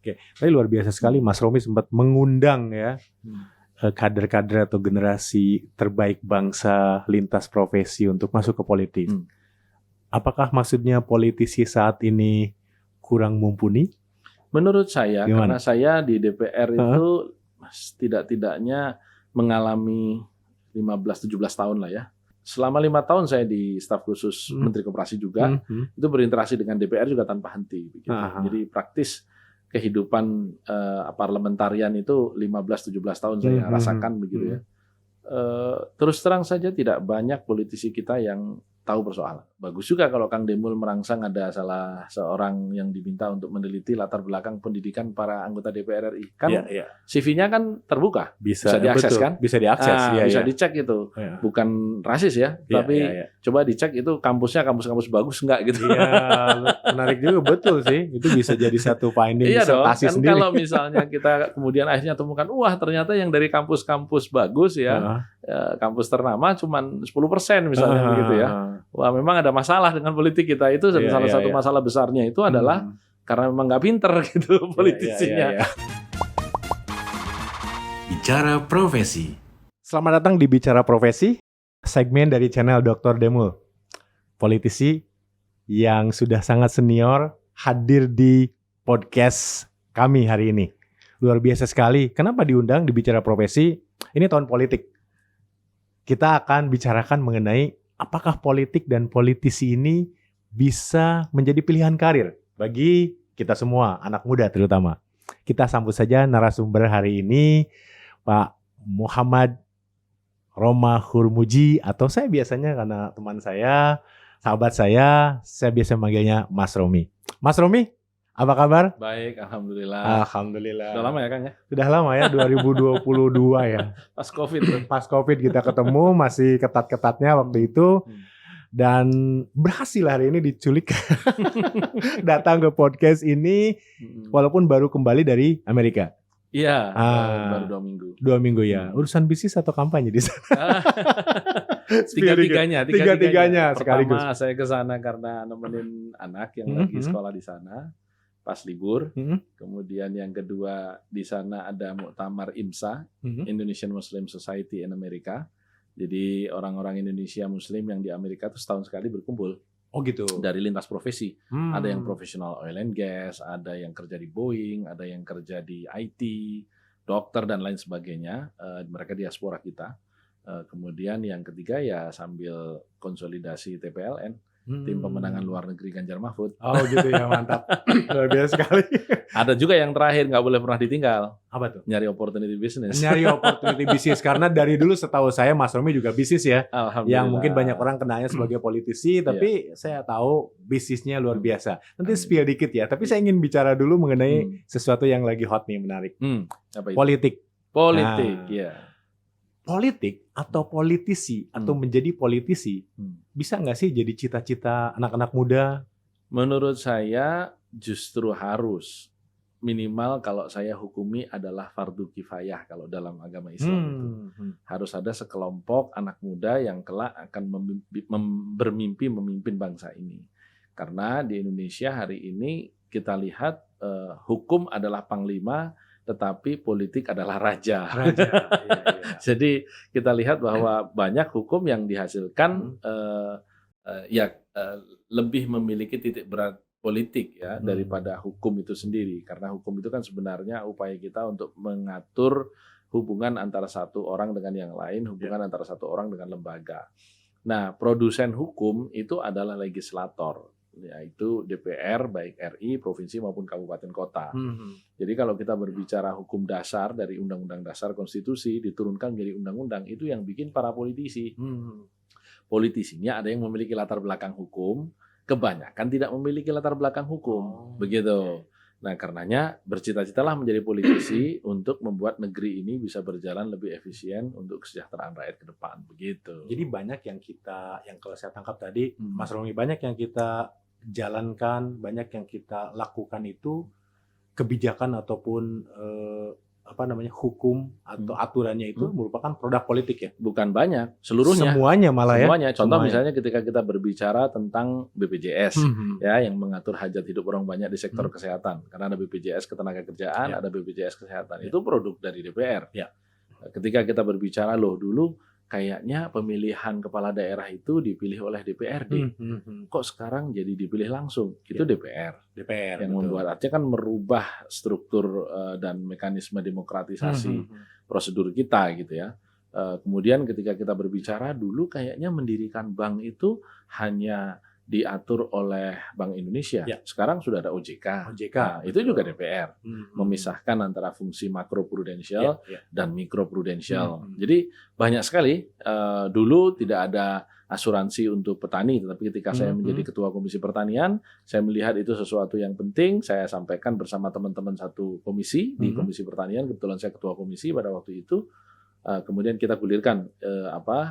Oke, tapi luar biasa sekali Mas Romi sempat mengundang ya kader-kader atau generasi terbaik bangsa lintas profesi untuk masuk ke politik. Apakah maksudnya politisi saat ini kurang mumpuni? Menurut saya, Gimana? karena saya di DPR itu tidak-tidaknya mengalami 15-17 tahun lah ya. Selama 5 tahun saya di staf khusus Menteri Koperasi juga, itu berinteraksi dengan DPR juga tanpa henti. Begitu. Jadi praktis kehidupan parlementarian itu 15-17 tahun saya rasakan begitu ya. Terus terang saja tidak banyak politisi kita yang tahu persoalan. Bagus juga kalau Kang Demul merangsang ada salah seorang yang diminta untuk meneliti latar belakang pendidikan para anggota DPR RI. Kan CV-nya kan terbuka, bisa diakses kan? Bisa diakses, bisa dicek itu. Bukan rasis ya, tapi coba dicek itu kampusnya kampus-kampus bagus nggak gitu. Iya, menarik juga, betul sih. Itu bisa jadi satu finding disertasi kan sendiri. Kalau misalnya kita kemudian akhirnya temukan, wah ternyata yang dari kampus-kampus bagus ya, kampus ternama cuma 10% misalnya begitu ya. Wah memang ada masalah dengan politik kita itu, dan salah satu masalah besarnya itu adalah karena memang nggak pinter gitu politisinya. Bicara Profesi. Selamat datang di Bicara Profesi, segmen dari channel Dr. Demul. Politisi yang sudah sangat senior hadir di podcast kami hari ini. Luar biasa sekali. Kenapa diundang di Bicara Profesi? Ini tahun politik. Kita akan bicarakan mengenai apakah politik dan politisi ini bisa menjadi pilihan karir bagi kita semua, anak muda terutama. Kita sambut saja narasumber hari ini, Pak Muhammad Roma Hurmuji, atau saya biasanya karena teman saya, sahabat saya biasa manggilnya Mas Romi. Mas Romi, apa kabar? Baik, alhamdulillah. Alhamdulillah. Sudah lama ya Kang ya? Sudah lama ya, 2022 ya. Pas COVID. Pas COVID kita ketemu, masih ketat-ketatnya waktu itu. Dan berhasil hari ini diculik. Datang ke podcast ini, walaupun baru kembali dari Amerika. Iya, baru 2 minggu. 2 minggu ya. Urusan bisnis atau kampanye di sana? Tiga-tiganya sekaligus. Pertama saya ke sana karena nemenin anak yang lagi sekolah di sana pas libur. Kemudian yang kedua di sana ada muktamar IMSA, Indonesian Muslim Society in America. Jadi orang-orang Indonesia Muslim yang di Amerika itu setahun sekali berkumpul. Oh gitu. Dari lintas profesi. Ada yang profesional oil and gas, ada yang kerja di Boeing, ada yang kerja di IT, dokter dan lain sebagainya. Mereka diaspora kita. Kemudian yang ketiga ya sambil konsolidasi TPLN, tim pemenangan luar negeri Ganjar Mahfud. Oh gitu ya, mantap. Luar biasa sekali. Ada juga yang terakhir nggak boleh pernah ditinggal. Apa tuh? Nyari opportunity business. Nyari opportunity bisnis, karena dari dulu setahu saya Mas Romi juga bisnis ya. Alhamdulillah. Yang mungkin banyak orang kenalnya sebagai politisi, tapi saya tahu bisnisnya luar biasa. Nanti spill dikit ya, tapi saya ingin bicara dulu mengenai sesuatu yang lagi hot nih, menarik. Apa itu? Politik. Ya. Politik atau politisi atau menjadi politisi bisa nggak sih jadi cita-cita anak-anak muda? Menurut saya justru harus. Minimal kalau saya hukumi adalah fardu kifayah kalau dalam agama Islam itu. Harus ada sekelompok anak muda yang kelak akan bermimpi memimpin bangsa ini. Karena di Indonesia hari ini kita lihat hukum adalah panglima, tetapi politik adalah raja. Iya. Jadi kita lihat bahwa banyak hukum yang dihasilkan lebih memiliki titik berat politik ya daripada hukum itu sendiri. Karena hukum itu kan sebenarnya upaya kita untuk mengatur hubungan antara satu orang dengan yang lain, hubungan antara satu orang dengan lembaga. Nah, produsen hukum itu adalah legislator, yaitu DPR, baik RI, provinsi maupun kabupaten kota. Jadi kalau kita berbicara hukum dasar dari Undang-Undang Dasar Konstitusi diturunkan menjadi undang-undang, itu yang bikin para politisi. Politisinya ada yang memiliki latar belakang hukum, kebanyakan tidak memiliki latar belakang hukum, begitu. Nah, karenanya bercita-citalah menjadi politisi untuk membuat negeri ini bisa berjalan lebih efisien untuk kesejahteraan rakyat ke depan, begitu. Jadi banyak yang kalau saya tangkap tadi, Mas Romi, banyak yang kita jalankan, banyak yang kita lakukan itu kebijakan ataupun hukum atau aturannya itu merupakan produk politik ya? Bukan banyak, seluruhnya. Semuanya malah ya? Semuanya. Contoh Semuanya. misalnya ketika kita berbicara tentang BPJS, ya, yang mengatur hajat hidup orang banyak di sektor kesehatan. Karena ada BPJS Ketenagakerjaan, ada BPJS Kesehatan. Itu produk dari DPR. Ya. Ketika kita berbicara dulu kayaknya pemilihan kepala daerah itu dipilih oleh DPRD. Kok sekarang jadi dipilih langsung? Itu DPR. DPR Yang betul. membuat, artinya kan merubah struktur dan mekanisme demokratisasi prosedur kita gitu ya. Kemudian ketika kita berbicara dulu kayaknya mendirikan bank itu hanya diatur oleh Bank Indonesia. Ya. Sekarang sudah ada OJK. OJK, Nah, itu betul. juga DPR. Memisahkan antara fungsi makroprudensial dan mikroprudensial. Jadi banyak sekali, dulu tidak ada asuransi untuk petani, tetapi ketika saya menjadi Ketua Komisi Pertanian, saya melihat itu sesuatu yang penting, saya sampaikan bersama teman-teman satu komisi di Komisi Pertanian, kebetulan saya Ketua Komisi pada waktu itu, kemudian kita gulirkan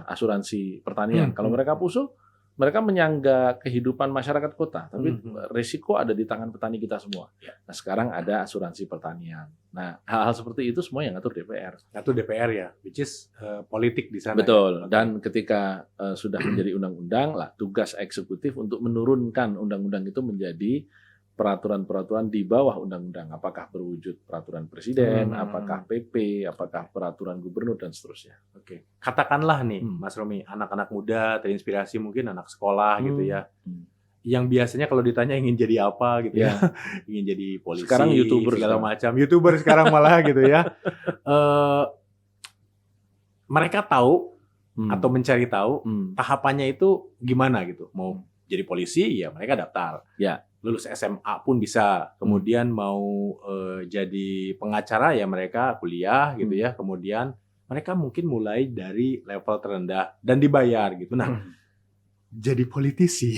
asuransi pertanian. Kalau mereka pusuh, mereka menyangga kehidupan masyarakat kota, tapi risiko ada di tangan petani kita semua. Nah, sekarang ada asuransi pertanian. Nah, hal-hal seperti itu semua yang ngatur DPR. Ngatur DPR ya, which is politik di sana. Betul. Ya? Dan ketika sudah menjadi undang-undang, lah tugas eksekutif untuk menurunkan undang-undang itu menjadi peraturan-peraturan di bawah undang-undang. Apakah berwujud peraturan presiden, apakah PP, apakah peraturan gubernur, dan seterusnya. Oke. Katakanlah nih, Mas Romi, anak-anak muda terinspirasi mungkin anak sekolah gitu ya. Yang biasanya kalau ditanya ingin jadi apa gitu ya. Ingin jadi polisi, sekarang YouTuber segala sekarang. macam. YouTuber sekarang malah gitu ya. Mereka tahu atau mencari tahu tahapannya itu gimana gitu. Mau jadi polisi ya mereka daftar. Ya. Lulus SMA pun bisa. Kemudian mau jadi pengacara ya mereka kuliah gitu ya. Kemudian mereka mungkin mulai dari level terendah dan dibayar gitu. Nah, jadi politisi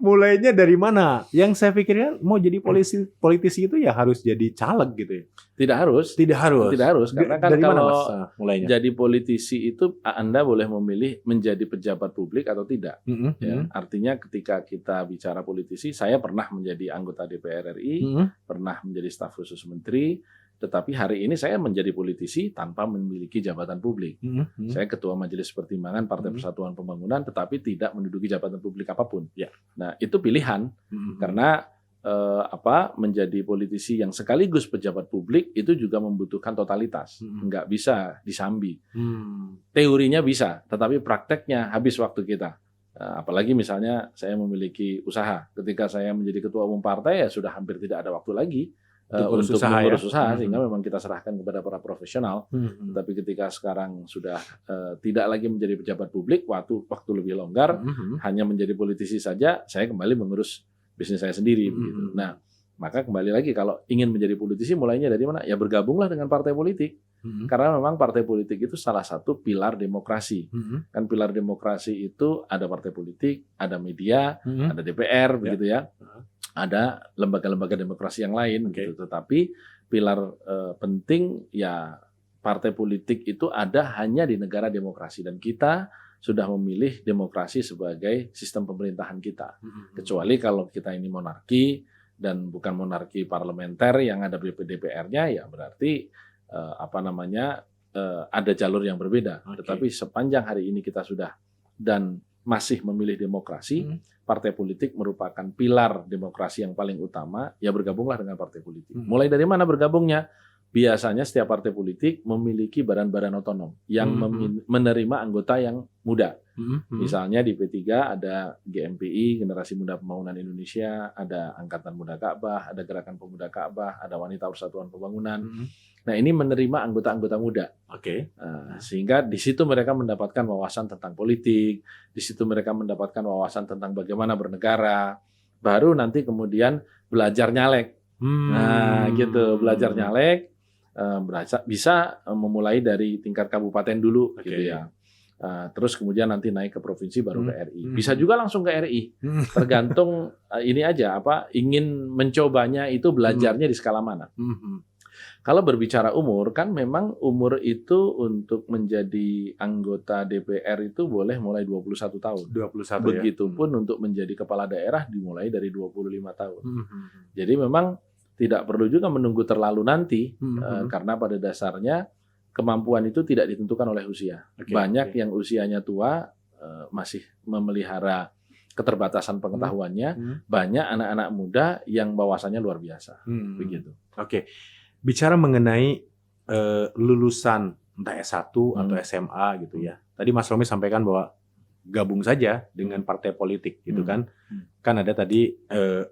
mulainya dari mana? Yang saya pikirkan mau jadi politisi itu ya harus jadi caleg gitu ya. Tidak harus. Tidak harus. Tidak harus. Karena kan dari mana, kalau Mas, mulainya? jadi politisi itu Anda boleh memilih menjadi pejabat publik atau tidak. Ya. Artinya ketika kita bicara politisi, saya pernah menjadi anggota DPR RI, pernah menjadi staf khusus menteri, tetapi hari ini saya menjadi politisi tanpa memiliki jabatan publik. Saya ketua Majelis Pertimbangan Partai Persatuan Pembangunan, tetapi tidak menduduki jabatan publik apapun. Ya. Nah, itu pilihan karena menjadi politisi yang sekaligus pejabat publik itu juga membutuhkan totalitas, nggak bisa disambi. Teorinya bisa, tetapi prakteknya habis waktu kita. Apalagi misalnya saya memiliki usaha, ketika saya menjadi ketua umum partai ya sudah hampir tidak ada waktu lagi untuk mengurus usaha, sehingga memang kita serahkan kepada para profesional. Tapi ketika sekarang sudah tidak lagi menjadi pejabat publik, waktu lebih longgar, hanya menjadi politisi saja, saya kembali mengurus bisnis saya sendiri. Begitu. Nah, maka kembali lagi kalau ingin menjadi politisi mulainya dari mana? Ya bergabunglah dengan partai politik. Karena memang partai politik itu salah satu pilar demokrasi. Kan pilar demokrasi itu ada partai politik, ada media, ada DPR, begitu ya. Ada lembaga-lembaga demokrasi yang lain, gitu. Tetapi pilar penting ya partai politik itu ada hanya di negara demokrasi, dan kita sudah memilih demokrasi sebagai sistem pemerintahan kita. Kecuali kalau kita ini monarki dan bukan monarki parlementer yang ada DPR-nya, ya berarti ada jalur yang berbeda. Tetapi sepanjang hari ini kita sudah dan masih memilih demokrasi, partai politik merupakan pilar demokrasi yang paling utama, ya bergabunglah dengan partai politik. Mulai dari mana bergabungnya? Biasanya setiap partai politik memiliki badan-badan otonom yang menerima anggota yang muda. Misalnya di P3 ada GMPI, Generasi Muda Pembangunan Indonesia, ada Angkatan Muda Ka'bah, ada Gerakan Pemuda Ka'bah, ada Wanita Persatuan Pembangunan. Nah, ini menerima anggota-anggota muda. Sehingga di situ mereka mendapatkan wawasan tentang politik, di situ mereka mendapatkan wawasan tentang bagaimana bernegara, baru nanti kemudian belajar nyalek. Nah, gitu, belajar nyalek. Bisa memulai dari tingkat kabupaten dulu, gitu ya. Terus kemudian nanti naik ke provinsi baru ke RI. Bisa juga langsung ke RI. Tergantung ini aja ingin mencobanya itu belajarnya di skala mana. Kalau berbicara umur, kan memang umur itu untuk menjadi anggota DPR itu boleh mulai 21 tahun. 21 Begitupun untuk menjadi kepala daerah dimulai dari 25 tahun. Jadi memang tidak perlu juga menunggu terlalu nanti karena pada dasarnya kemampuan itu tidak ditentukan oleh usia. Banyak yang usianya tua masih memelihara keterbatasan pengetahuannya, banyak anak-anak muda yang wawasannya luar biasa. Begitu. Oke. Bicara mengenai lulusan entah S1 atau SMA gitu ya. Tadi Mas Romi sampaikan bahwa gabung saja dengan partai politik gitu kan. Kan ada tadi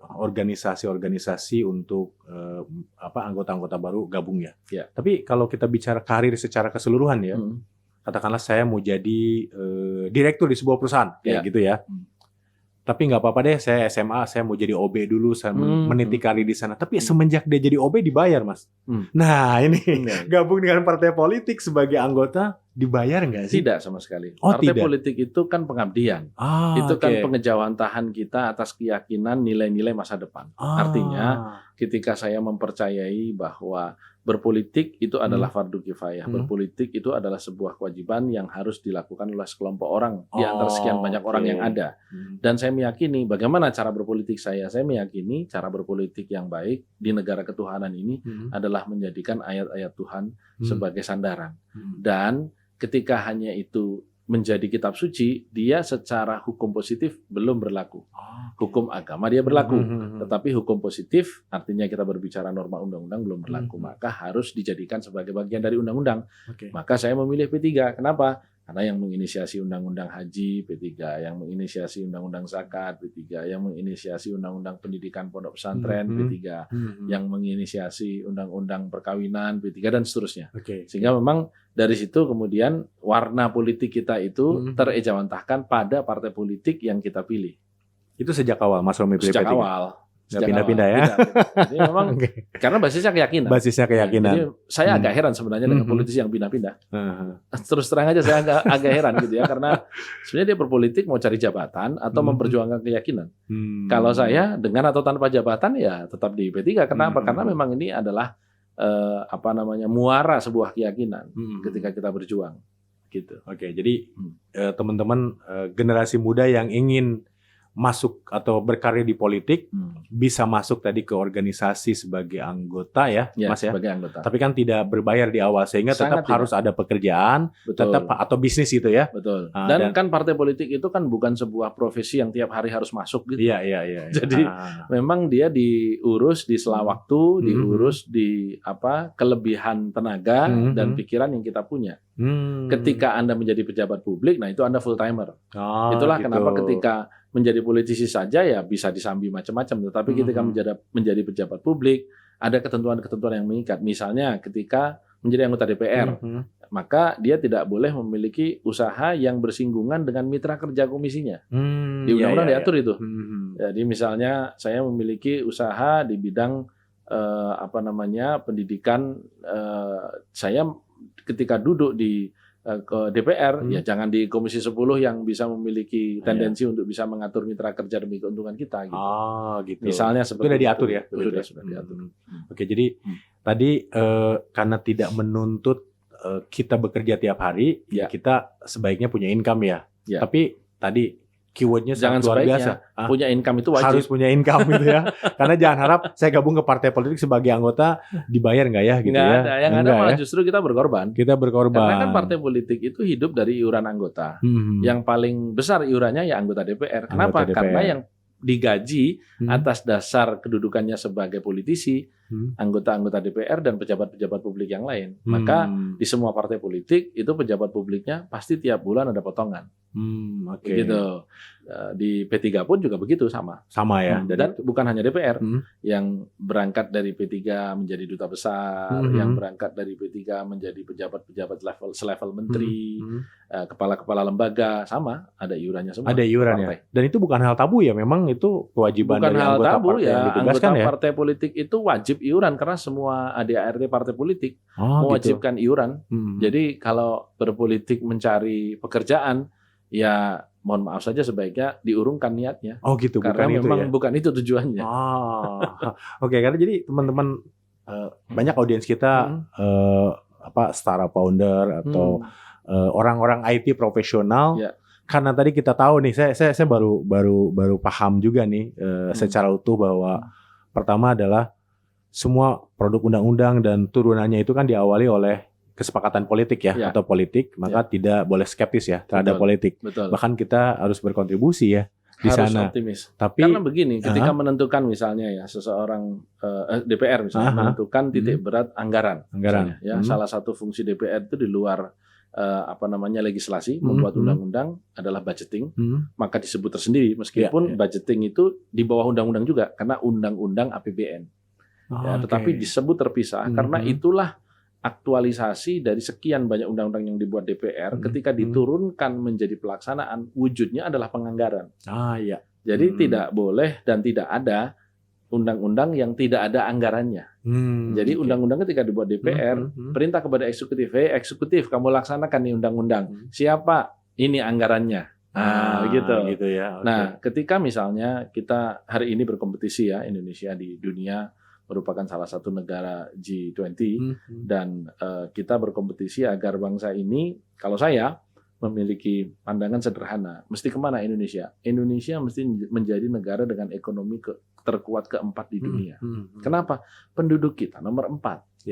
organisasi-organisasi untuk anggota-anggota baru gabung ya. Tapi kalau kita bicara karir secara keseluruhan ya, katakanlah saya mau jadi direktur di sebuah perusahaan kayak gitu ya. Tapi nggak apa-apa deh, saya SMA, saya mau jadi OB dulu, saya meniti karir di sana. Tapi semenjak dia jadi OB dibayar, Mas. Nah ini gabung dengan partai politik sebagai anggota dibayar nggak sih? Tidak sama sekali. Oh, partai tidak. politik itu kan pengabdian. Itu kan pengejawantahan kita atas keyakinan nilai-nilai masa depan. Artinya ketika saya mempercayai bahwa berpolitik itu adalah fardu kifayah. Berpolitik itu adalah sebuah kewajiban yang harus dilakukan oleh sekelompok orang di antara sekian banyak orang yang ada. Dan saya meyakini bagaimana cara berpolitik saya. Saya meyakini cara berpolitik yang baik di negara ketuhanan ini adalah menjadikan ayat-ayat Tuhan sebagai sandaran. Dan ketika hanya itu menjadi kitab suci, dia secara hukum positif belum berlaku. Hukum agama dia berlaku, tetapi hukum positif artinya kita berbicara norma undang-undang belum berlaku, maka harus dijadikan sebagai bagian dari undang-undang. Maka saya memilih P3. Kenapa? Karena yang menginisiasi undang-undang haji P3, yang menginisiasi undang-undang zakat P3, yang menginisiasi undang-undang pendidikan pondok pesantren P3, yang menginisiasi undang-undang perkawinan P3 dan seterusnya. Sehingga memang dari situ kemudian warna politik kita itu terejawantahkan pada partai politik yang kita pilih. Itu sejak awal Mas Romi pilih Sejak P3? awal. Nggak pindah-pindah ya? Jadi memang karena basisnya keyakinan. Basisnya keyakinan. Jadi saya agak heran sebenarnya dengan politisi yang pindah-pindah. Terus terang aja saya agak heran gitu ya, karena sebenarnya dia berpolitik mau cari jabatan atau memperjuangkan keyakinan. Kalau saya dengan atau tanpa jabatan ya tetap di P3. Kenapa? Karena memang ini adalah muara sebuah keyakinan ketika kita berjuang. Gitu. Jadi teman-teman generasi muda yang ingin masuk atau berkarir di politik bisa masuk tadi ke organisasi sebagai anggota ya, Mas ya. Sebagai anggota. Tapi kan tidak berbayar di awal sehingga Sangat tetap harus ada pekerjaan, tetap atau bisnis itu ya. Betul. Dan kan partai politik itu kan bukan sebuah profesi yang tiap hari harus masuk gitu. Iya. Jadi memang dia diurus di sela waktu, diurus di kelebihan tenaga dan pikiran yang kita punya. Ketika Anda menjadi pejabat publik, nah itu Anda full timer. Itulah gitu. Kenapa ketika menjadi politisi saja ya bisa disambi macam-macam, tetapi ketika menjadi pejabat publik ada ketentuan-ketentuan yang mengikat. Misalnya ketika menjadi anggota DPR, maka dia tidak boleh memiliki usaha yang bersinggungan dengan mitra kerja komisinya. Di undang-undang diatur itu. Jadi misalnya saya memiliki usaha di bidang pendidikan, saya ketika duduk di ke DPR ya jangan di Komisi 10 yang bisa memiliki tendensi untuk bisa mengatur mitra kerja demi keuntungan kita gitu. Gitu. Misalnya seperti sudah diatur ya. Sudah diatur. Jadi tadi karena tidak menuntut kita bekerja tiap hari, ya kita sebaiknya punya income ya. Tapi tadi keywordnya sangat luar biasa. Punya income itu wajib. Harus punya income gitu ya. Karena jangan harap saya gabung ke partai politik sebagai anggota dibayar nggak ya gitu nggak ya. Ada. Yang ada malah justru kita berkorban. Karena kan partai politik itu hidup dari iuran anggota. Yang paling besar iurannya ya anggota DPR. Kenapa? Karena yang digaji atas dasar kedudukannya sebagai politisi, anggota-anggota DPR dan pejabat-pejabat publik yang lain. Maka di semua partai politik itu pejabat publiknya pasti tiap bulan ada potongan. Gitu. Di P3 pun juga begitu sama ya. Dan bukan hanya DPR yang berangkat dari P3 menjadi duta besar, yang berangkat dari P3 menjadi pejabat-pejabat selevel menteri, kepala-kepala lembaga, sama ada iurannya semua. Ada iurannya. Dan itu bukan hal tabu ya, memang itu kewajiban bukan dari hal anggota tabu partai ya. yang ditugaskan Anggota ya. partai politik itu wajib iuran karena semua ADART partai politik mewajibkan iuran. Jadi kalau berpolitik mencari pekerjaan ya mohon maaf saja sebaiknya diurungkan niatnya. Gitu. Karena bukan memang itu ya? bukan itu tujuannya. Karena jadi teman-teman banyak audiens kita startup founder atau orang-orang IT profesional. Karena tadi kita tahu nih, saya baru paham juga nih secara utuh bahwa pertama adalah semua produk undang-undang dan turunannya itu kan diawali oleh kesepakatan politik ya. Atau politik, maka tidak boleh skeptis ya terhadap politik. Betul. Bahkan kita harus berkontribusi ya di harus sana. Optimis. Tapi karena begini, ketika menentukan misalnya ya seseorang DPR misalnya menentukan titik berat anggaran. Misalnya, ya salah satu fungsi DPR itu di luar legislasi, membuat undang-undang adalah budgeting, maka disebut tersendiri meskipun budgeting itu di bawah undang-undang juga karena undang-undang APBN. Tetapi disebut terpisah karena itulah aktualisasi dari sekian banyak undang-undang yang dibuat DPR ketika diturunkan menjadi pelaksanaan, wujudnya adalah penganggaran. Jadi tidak boleh dan tidak ada undang-undang yang tidak ada anggarannya. Jadi undang-undang ketika dibuat DPR, perintah kepada eksekutif, eksekutif kamu laksanakan nih undang-undang. Siapa ini anggarannya? Gitu ya. Nah, ketika misalnya kita hari ini berkompetisi ya, Indonesia di dunia merupakan salah satu negara G20 dan kita berkompetisi agar bangsa ini, kalau saya memiliki pandangan sederhana, mesti kemana Indonesia? Indonesia mesti menjadi negara dengan ekonomi terkuat keempat di dunia. Kenapa? Penduduk kita nomor 4.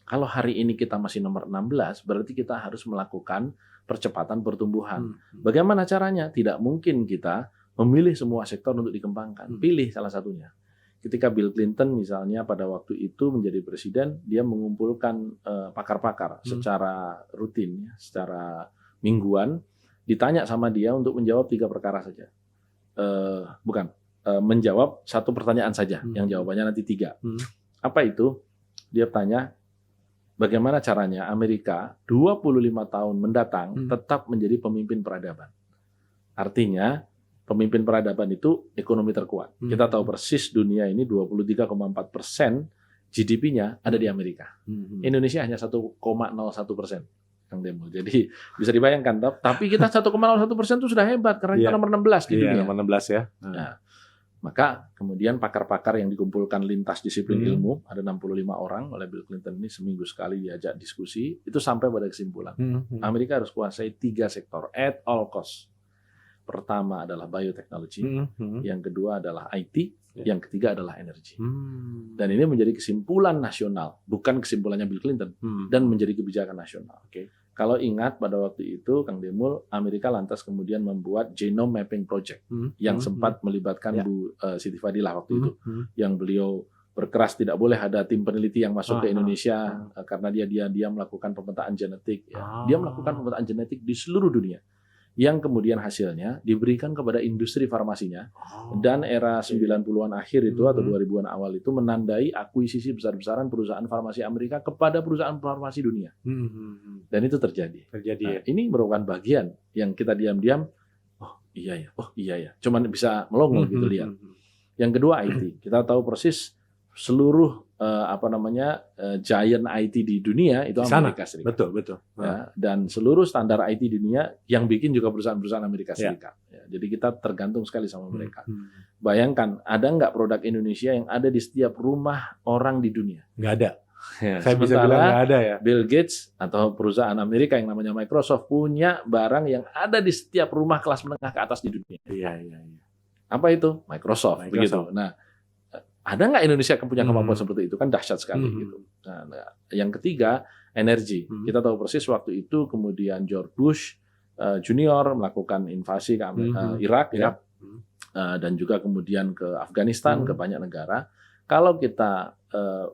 Kalau hari ini kita masih nomor 16, berarti kita harus melakukan percepatan pertumbuhan. Bagaimana caranya? Tidak mungkin kita memilih semua sektor untuk dikembangkan. Pilih salah satunya. Ketika Bill Clinton misalnya pada waktu itu menjadi presiden, dia mengumpulkan pakar-pakar secara rutin, secara mingguan, ditanya sama dia untuk menjawab 3 perkara saja. Menjawab 1 pertanyaan saja, yang jawabannya nanti 3. Apa itu? Dia tanya, bagaimana caranya Amerika 25 tahun mendatang tetap menjadi pemimpin peradaban. Artinya, pemimpin peradaban itu ekonomi terkuat. Kita tahu persis dunia ini 23,4% GDP-nya ada di Amerika. Indonesia hanya 1,01%. Kang Demul. Jadi bisa dibayangkan, tapi kita 1,01% itu sudah hebat karena kita nomor 16 di dunia. Nomor 16 ya. Nah, maka kemudian pakar-pakar yang dikumpulkan lintas disiplin ilmu, ada 65 orang oleh Bill Clinton ini seminggu sekali diajak diskusi, itu sampai pada kesimpulan. Amerika harus kuasai 3 sektor at all cost. Pertama adalah biotechnology, yang kedua adalah IT, yang ketiga adalah energi. Dan ini menjadi kesimpulan nasional, bukan kesimpulannya Bill Clinton, dan menjadi kebijakan nasional. Kalau ingat pada waktu itu, Kang Demul, Amerika lantas kemudian membuat Genome Mapping Project, yang sempat melibatkan Bu Siti Fadilah waktu itu, yang beliau berkeras tidak boleh ada tim peneliti yang masuk ke Indonesia karena dia melakukan pemetaan genetik. Dia melakukan pemetaan genetik di seluruh dunia. Yang kemudian hasilnya diberikan kepada industri farmasinya, dan era 90-an akhir itu atau 2000-an awal itu menandai akuisisi besar-besaran perusahaan farmasi Amerika kepada perusahaan farmasi dunia. Dan itu terjadi. Nah, ini merupakan bagian yang kita diam-diam, oh iya ya, cuman bisa melongo gitu lihat. Yang kedua IT, kita tahu persis seluruh giant IT di dunia itu Amerika Serikat. Betul. Ya, dan seluruh standar IT di dunia yang bikin juga perusahaan-perusahaan Amerika Serikat. Ya, jadi kita tergantung sekali sama mereka. Bayangkan, ada nggak produk Indonesia yang ada di setiap rumah orang di dunia? Nggak ada. Ya, saya bisa bilang nggak ada ya. Bill Gates atau perusahaan Amerika yang namanya Microsoft punya barang yang ada di setiap rumah kelas menengah ke atas di dunia. Iya. Apa itu? Microsoft. Begitu. Nah, ada nggak Indonesia yang punya kemampuan seperti itu? Kan dahsyat sekali gitu. Nah, yang ketiga, energi. Kita tahu persis waktu itu kemudian George Bush Junior melakukan invasi ke Irak ya, dan juga kemudian ke Afghanistan, ke banyak negara. Kalau kita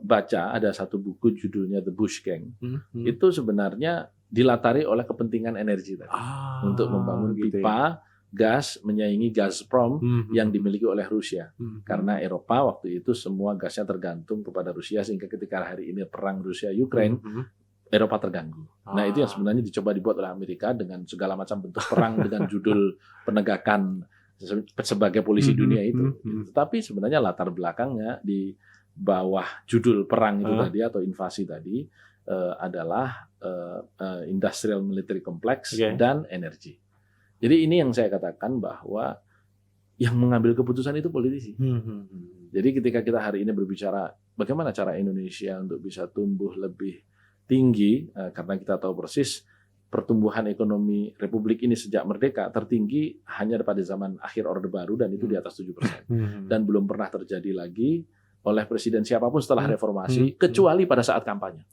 baca ada satu buku judulnya The Bush Gang, itu sebenarnya dilatari oleh kepentingan energi tadi untuk membangun pipa gas menyaingi Gazprom yang dimiliki oleh Rusia. Karena Eropa waktu itu semua gasnya tergantung kepada Rusia, sehingga ketika hari ini perang Rusia-Ukraine, Eropa terganggu. Nah, itu yang sebenarnya dicoba dibuat oleh Amerika dengan segala macam bentuk perang dengan judul penegakan sebagai polisi dunia itu. Tetapi sebenarnya latar belakangnya di bawah judul perang itu tadi atau invasi tadi adalah industrial military complex dan energi. Jadi ini yang saya katakan bahwa yang mengambil keputusan itu politisi. Jadi ketika kita hari ini berbicara bagaimana cara Indonesia untuk bisa tumbuh lebih tinggi, karena kita tahu persis pertumbuhan ekonomi Republik ini sejak merdeka tertinggi hanya pada zaman akhir Orde Baru dan itu di atas 7%. Dan belum pernah terjadi lagi oleh presiden siapapun setelah reformasi, kecuali pada saat kampanye.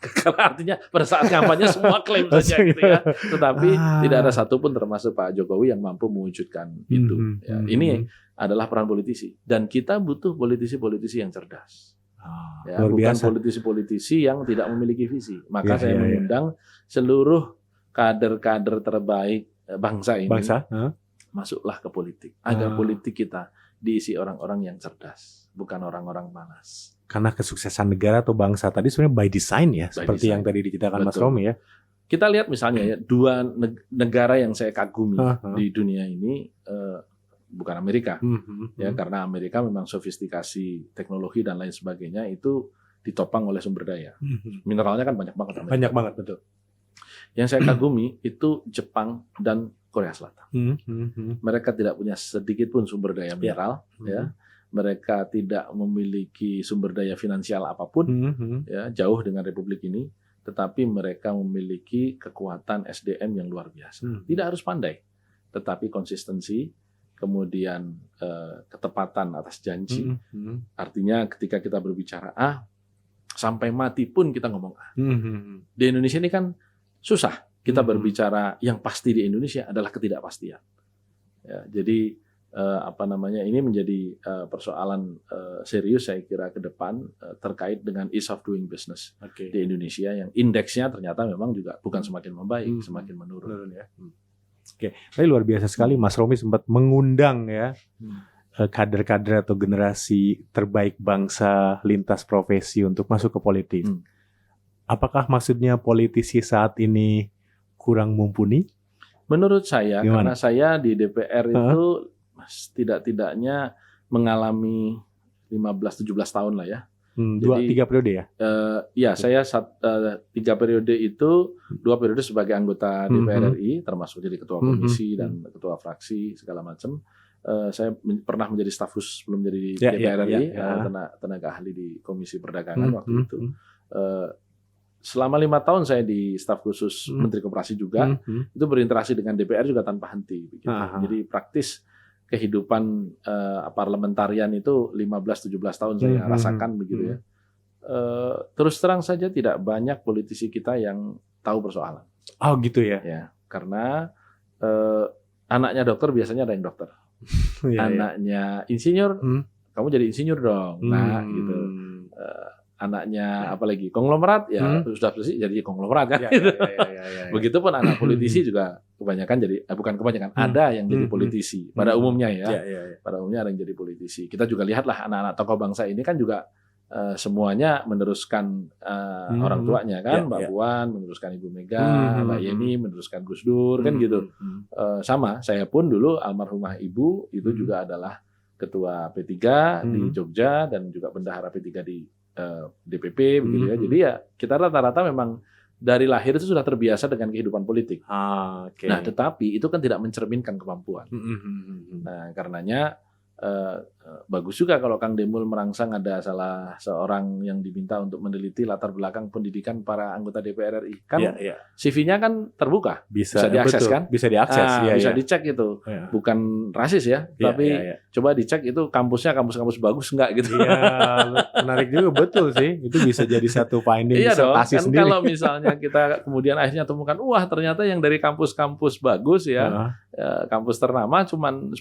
Karena artinya pada saat kampanye semua klaim saja gitu ya. Tetapi tidak ada satupun termasuk Pak Jokowi yang mampu mewujudkan itu. Ya, ini adalah peran politisi. Dan kita butuh politisi-politisi yang cerdas. Ya, bukan politisi-politisi yang tidak memiliki visi. Maka saya mengundang seluruh kader-kader terbaik bangsa ini masuklah ke politik. Agar politik kita diisi orang-orang yang cerdas, bukan orang-orang malas. Karena kesuksesan negara atau bangsa tadi sebenarnya by design ya, seperti yang tadi diceritakan Mas Romi ya. Kita lihat misalnya ya, dua negara yang saya kagumi di dunia ini, bukan Amerika, ya, karena Amerika memang sofistikasi teknologi dan lain sebagainya itu ditopang oleh sumber daya. Mineralnya kan banyak banget. Banyak banget, betul. Yang saya kagumi itu Jepang dan Korea Selatan. Mereka tidak punya sedikit pun sumber daya mineral, ya. Mereka tidak memiliki sumber daya finansial apapun, ya, jauh dengan Republik ini. Tetapi mereka memiliki kekuatan SDM yang luar biasa. Tidak harus pandai, tetapi konsistensi, kemudian ketepatan atas janji. Artinya ketika kita berbicara A, sampai mati pun kita ngomong A. Di Indonesia ini kan susah. Kita berbicara yang pasti di Indonesia adalah ketidakpastian. Ya, jadi ini menjadi persoalan serius saya kira ke depan terkait dengan ease of doing business di Indonesia yang indeksnya ternyata memang juga bukan semakin membaik, semakin menurun. Ya. Oke, tapi luar biasa sekali Mas Romi sempat mengundang ya kader-kader atau generasi terbaik bangsa lintas profesi untuk masuk ke politik. Apakah maksudnya politisi saat ini kurang mumpuni? Menurut saya, karena saya di DPR itu tidak-tidaknya mengalami 15-17 tahun lah ya. Jadi 3 periode ya? Ya, saya 3 periode itu, 2 periode sebagai anggota DPR RI, termasuk jadi ketua komisi dan ketua fraksi segala macam. Saya pernah menjadi staf khusus sebelum jadi DPR RI, tenaga ahli di Komisi Perdagangan waktu itu. Selama 5 tahun saya di staf khusus Menteri Koperasi juga, itu berinteraksi dengan DPR juga tanpa henti. Begitu. Jadi praktis kehidupan parlementarian itu 15-17 tahun saya rasakan begitu ya. Terus terang saja tidak banyak politisi kita yang tahu persoalan. Oh gitu ya? Ya, karena anaknya dokter biasanya ada yang dokter. Anaknya insinyur, kamu jadi insinyur dong. Nah gitu. Anaknya apalagi konglomerat ya sudah bersih jadi konglomerat kan. Begitupun anak politisi juga kebanyakan jadi bukan kebanyakan ada yang jadi politisi pada umumnya ya. Pada umumnya ada yang jadi politisi. Kita juga lihatlah anak-anak tokoh bangsa ini kan juga semuanya meneruskan orang tuanya kan, Mbak Puan meneruskan Ibu Mega, Mbak Yeni meneruskan Gus Dur kan gitu. Sama saya pun dulu almarhumah Ibu itu juga adalah ketua P3 di Jogja dan juga bendahara P3 di DPP begitu ya. Jadi ya kita rata-rata memang dari lahir itu sudah terbiasa dengan kehidupan politik. Nah, tetapi itu kan tidak mencerminkan kemampuan. Nah, karenanya bagus juga kalau Kang Demul merangsang ada salah seorang yang diminta untuk meneliti latar belakang pendidikan para anggota DPR RI. Kan CV-nya kan terbuka. Bisa diakses kan? Bisa diakses. Bisa dicek itu. Bukan rasis ya, tapi coba dicek itu kampusnya kampus-kampus bagus enggak gitu. Iya, menarik juga betul sih. Itu bisa jadi satu finding disertasi kan sendiri. Kalau misalnya kita kemudian akhirnya temukan, wah ternyata yang dari kampus-kampus bagus ya, kampus ternama cuma 10%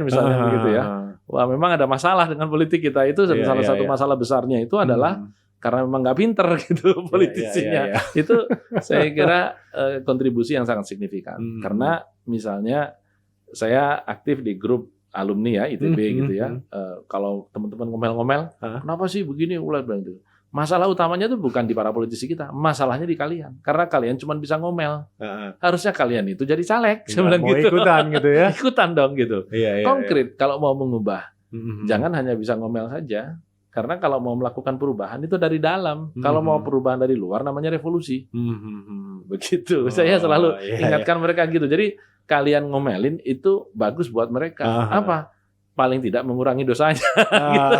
misalnya begitu ya. Wah memang ada masalah dengan politik kita itu salah satu masalah besarnya itu adalah karena memang nggak pinter gitu politisinya. Itu saya kira kontribusi yang sangat signifikan. Karena misalnya saya aktif di grup alumni ya ITB gitu ya. Kalau teman-teman ngomel-ngomel, kenapa sih begini ulah bilang itu. Masalah utamanya itu bukan di para politisi kita, masalahnya di kalian. Karena kalian cuma bisa ngomel. Harusnya kalian itu jadi caleg. Mau gitu. Ikutan gitu ya. Ikutan dong gitu. Konkret kalau mau mengubah. Jangan hanya bisa ngomel saja. Karena kalau mau melakukan perubahan itu dari dalam. Kalau mau perubahan dari luar namanya revolusi. Begitu. Saya selalu ingatkan mereka gitu. Jadi kalian ngomelin itu bagus buat mereka. Apa? Paling tidak mengurangi dosanya. Gitu.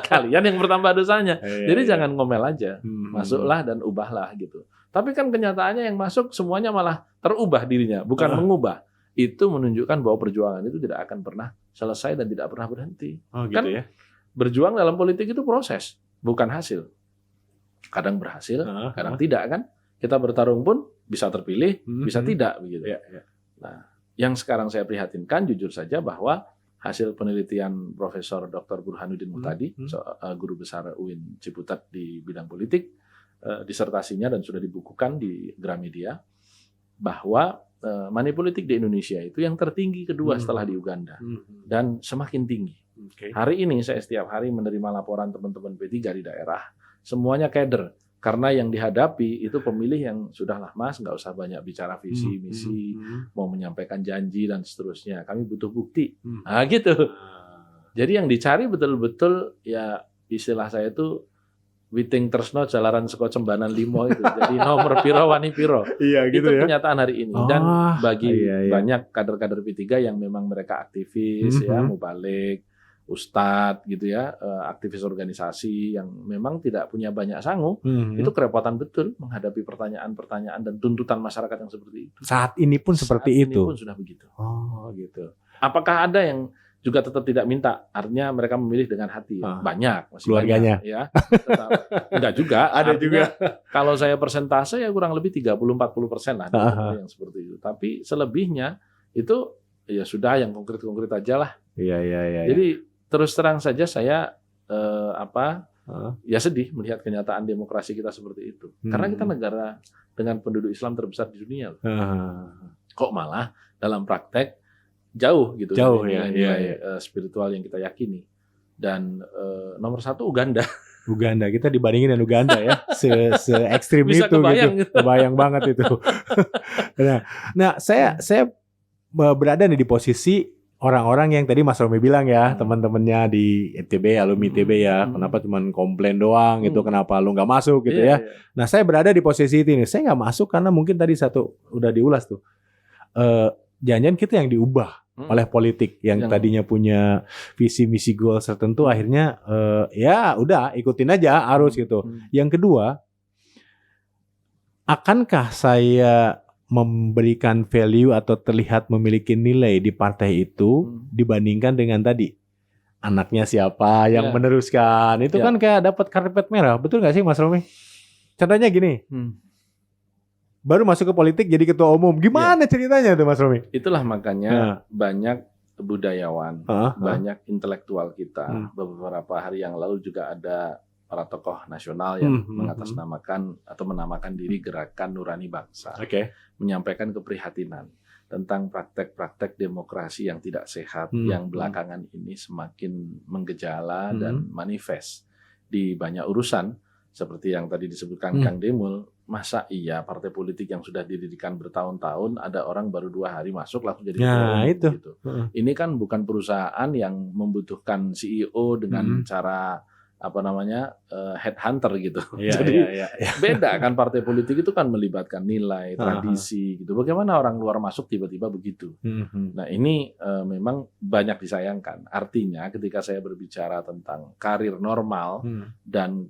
Kalian yang bertambah dosanya. Jadi jangan ngomel aja. Masuklah dan ubahlah gitu. Tapi kan kenyataannya yang masuk semuanya malah terubah dirinya, bukan mengubah. Itu menunjukkan bahwa perjuangan itu tidak akan pernah selesai dan tidak pernah berhenti. Oh, gitu kan ya? berjuang dalam politik itu proses, bukan hasil. Kadang berhasil, kadang tidak kan. Kita bertarung pun bisa terpilih, bisa tidak begitu. Nah, yang sekarang saya prihatinkan jujur saja bahwa hasil penelitian Profesor Dr. Burhanuddin Muhtadi, guru besar UIN Ciputat di bidang politik, disertasinya dan sudah dibukukan di Gramedia, bahwa money politik di Indonesia itu yang tertinggi kedua setelah di Uganda, dan semakin tinggi. Hari ini saya setiap hari menerima laporan teman-teman P3 di daerah, semuanya kader. Karena yang dihadapi itu pemilih yang sudahlah Mas, nggak usah banyak bicara visi, misi, mau menyampaikan janji dan seterusnya. Kami butuh bukti. Nah gitu. Jadi yang dicari betul-betul ya istilah saya itu witing tresno jalaran seko cembanan limo itu. Jadi nomor piro wani piro. Iya gitu itu ya. kenyataan hari ini. Dan bagi banyak kader-kader P3 yang memang mereka aktivis ya, mubalik, ustadz gitu ya, aktivis organisasi yang memang tidak punya banyak sangu, itu kerepotan betul menghadapi pertanyaan-pertanyaan dan tuntutan masyarakat yang seperti itu. Saat ini pun seperti itu. Saat ini pun sudah begitu. Oh gitu. Apakah ada yang juga tetap tidak minta? Artinya mereka memilih dengan hati. Banyak, masih keluarganya. Banyak, ya. Enggak juga. Ada juga. Kalau saya persentase ya kurang lebih 30-40% lah yang seperti itu. Tapi selebihnya itu ya sudah yang konkret-konkret aja lah. Iya. Jadi terus terang saja saya ya sedih melihat kenyataan demokrasi kita seperti itu. Karena kita negara dengan penduduk Islam terbesar di dunia. Kok malah dalam praktek jauh gitu nilai spiritual yang kita yakini. Dan nomor satu Uganda. Uganda, kita dibandingin dengan Uganda ya, se ekstrim Bisa itu kebayang, gitu, kebayang banget itu. Nah, saya berada nih di posisi orang-orang yang tadi Mas Romi bilang ya, teman-temannya di ITB, alumni ITB ya, kenapa cuman komplain doang gitu, kenapa lu nggak masuk gitu ya. Nah, saya berada di posisi itu nih, saya nggak masuk karena mungkin tadi satu udah diulas tuh, jangan-jangan kita yang diubah oleh politik yang tadinya punya visi misi goal tertentu, akhirnya ya udah ikutin aja arus gitu. Yang kedua, akankah saya memberikan value atau terlihat memiliki nilai di partai itu dibandingkan dengan tadi anaknya siapa yang meneruskan itu kan kayak dapat karpet merah, betul nggak sih Mas Romi? Contohnya gini, baru masuk ke politik jadi ketua umum, gimana ceritanya tuh Mas Romi? Itulah makanya banyak budayawan, banyak intelektual kita. Beberapa hari yang lalu juga ada para tokoh nasional yang mengatasnamakan atau menamakan diri Gerakan Nurani Bangsa, menyampaikan keprihatinan tentang praktek-praktek demokrasi yang tidak sehat yang belakangan ini semakin menggejala dan manifest di banyak urusan seperti yang tadi disebutkan Kang Demul. Masa iya partai politik yang sudah didirikan bertahun-tahun ada orang baru 2 hari masuk langsung jadi ketua umum gitu. Ini kan bukan perusahaan yang membutuhkan CEO dengan cara headhunter gitu. Jadi beda kan, partai politik itu kan melibatkan nilai, tradisi gitu. Bagaimana orang luar masuk tiba-tiba begitu. Nah ini memang banyak disayangkan. Artinya ketika saya berbicara tentang karir normal dan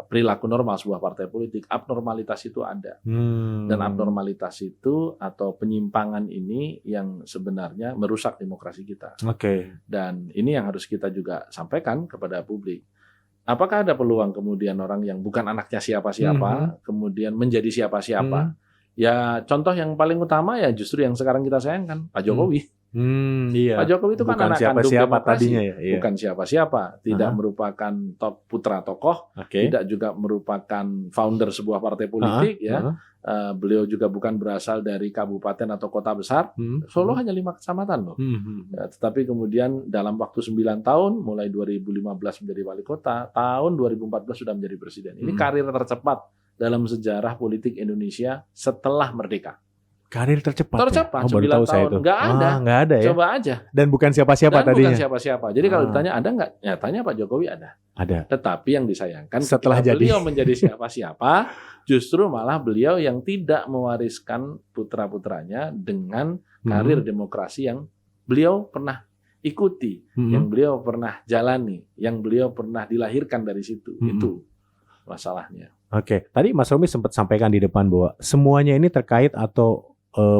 perilaku normal sebuah partai politik, abnormalitas itu ada. Dan abnormalitas itu atau penyimpangan ini yang sebenarnya merusak demokrasi kita. Dan ini yang harus kita juga sampaikan kepada publik. Apakah ada peluang kemudian orang yang bukan anaknya siapa-siapa kemudian menjadi siapa-siapa? Ya contoh yang paling utama ya justru yang sekarang kita sayangkan, Pak Jokowi. Pak Jokowi itu bukan kan anak kandung demokrasi, bukan siapa-siapa, tidak merupakan putra tokoh, tidak juga merupakan founder sebuah partai politik beliau juga bukan berasal dari kabupaten atau kota besar. Solo hanya 5 kecamatan loh. Tetapi kemudian dalam waktu 9 tahun, mulai 2015 menjadi wali kota, tahun 2014 sudah menjadi presiden. Ini karir tercepat dalam sejarah politik Indonesia setelah merdeka. Karir tercepat. Tercepat, 9 tahun. Nggak ada ya. Coba aja. Dan bukan siapa-siapa tadinya. Bukan siapa-siapa. Jadi kalau ditanya ada nggak? Ya tanya Pak Jokowi ada. Tetapi yang disayangkan setelah beliau menjadi siapa-siapa, justru malah beliau yang tidak mewariskan putra-putranya dengan karir demokrasi yang beliau pernah ikuti, yang beliau pernah jalani, yang beliau pernah dilahirkan dari situ. Itu masalahnya. Tadi Mas Romi sempat sampaikan di depan bahwa semuanya ini terkait atau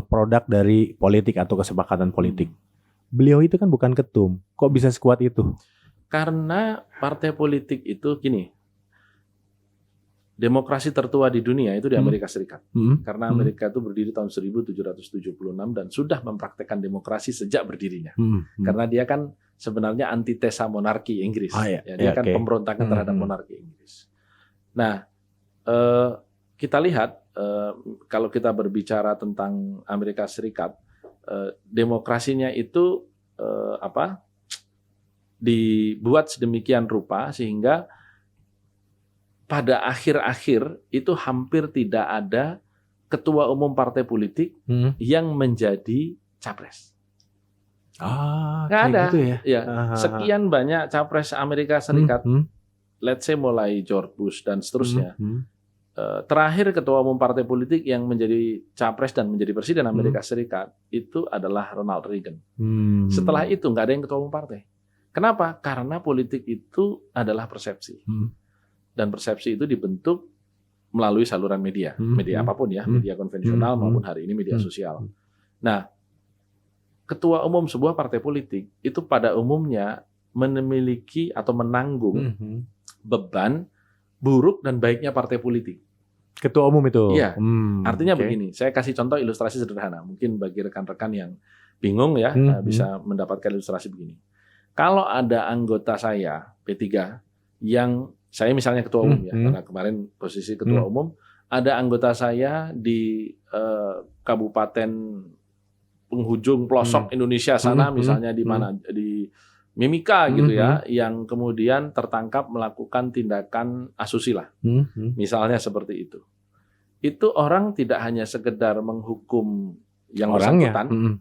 produk dari politik atau kesepakatan politik. Beliau itu kan bukan ketum, kok bisa sekuat itu? Karena partai politik itu gini, demokrasi tertua di dunia itu di Amerika Serikat. Karena Amerika itu berdiri tahun 1776 dan sudah mempraktekkan demokrasi sejak berdirinya. Karena dia kan sebenarnya antitesa monarki Inggris. Dia kan pemberontakan terhadap monarki Inggris. Nah, kita lihat kalau kita berbicara tentang Amerika Serikat, demokrasinya itu dibuat sedemikian rupa sehingga pada akhir-akhir itu hampir tidak ada ketua umum partai politik yang menjadi capres. Nggak ada. Gitu ya? Sekian banyak capres Amerika Serikat, let's say mulai George Bush dan seterusnya. Terakhir ketua umum partai politik yang menjadi capres dan menjadi presiden Amerika Serikat itu adalah Ronald Reagan. Setelah itu nggak ada yang ketua umum partai. Kenapa? Karena politik itu adalah persepsi. Dan persepsi itu dibentuk melalui saluran media. Media apapun ya, media konvensional maupun hari ini media sosial. Nah, ketua umum sebuah partai politik itu pada umumnya memiliki atau menanggung beban buruk dan baiknya partai politik. Ketua umum itu? Iya. Artinya begini, saya kasih contoh ilustrasi sederhana. Mungkin bagi rekan-rekan yang bingung ya, bisa mendapatkan ilustrasi begini. Kalau ada anggota saya P3 yang saya misalnya ketua umum ya, karena kemarin posisi ketua umum, ada anggota saya di kabupaten penghujung pelosok Indonesia sana, misalnya di mana di Mimika gitu ya, yang kemudian tertangkap melakukan tindakan asusila, misalnya seperti itu. Itu orang tidak hanya sekedar menghukum yang bersangkutan,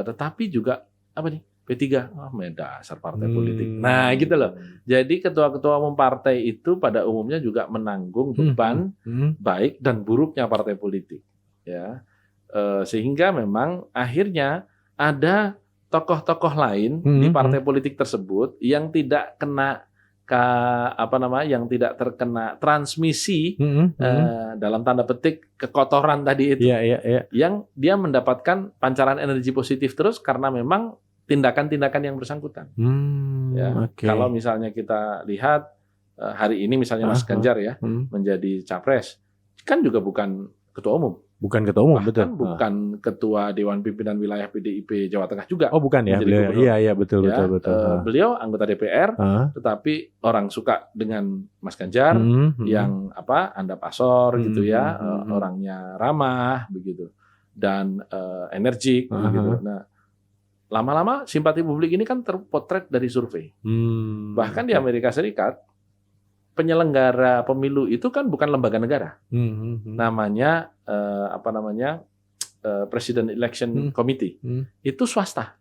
tetapi juga apa nih? P3, dasar partai politik. Nah, gitu loh. Jadi ketua-ketua umum partai itu pada umumnya juga menanggung beban baik dan buruknya partai politik. Ya, sehingga memang akhirnya ada tokoh-tokoh lain di partai politik tersebut yang tidak kena yang tidak terkena transmisi dalam tanda petik kekotoran tadi itu, yang dia mendapatkan pancaran energi positif terus karena memang tindakan-tindakan yang bersangkutan. Kalau misalnya kita lihat hari ini misalnya Mas Ganjar ya menjadi capres, kan juga bukan ketua umum. Bukan ketua umum, bahkan betul. Bukan ketua Dewan Pimpinan Wilayah PDIP Jawa Tengah juga. Oh, bukan ya? Iya, betul. Beliau anggota DPR, tetapi orang suka dengan Mas Ganjar yang andap asor gitu ya, orangnya ramah begitu dan energik begitu. Nah, lama-lama simpati publik ini kan terpotret dari survei. Bahkan di Amerika Serikat, penyelenggara pemilu itu kan bukan lembaga negara. Namanya President Election Committee. Itu swasta.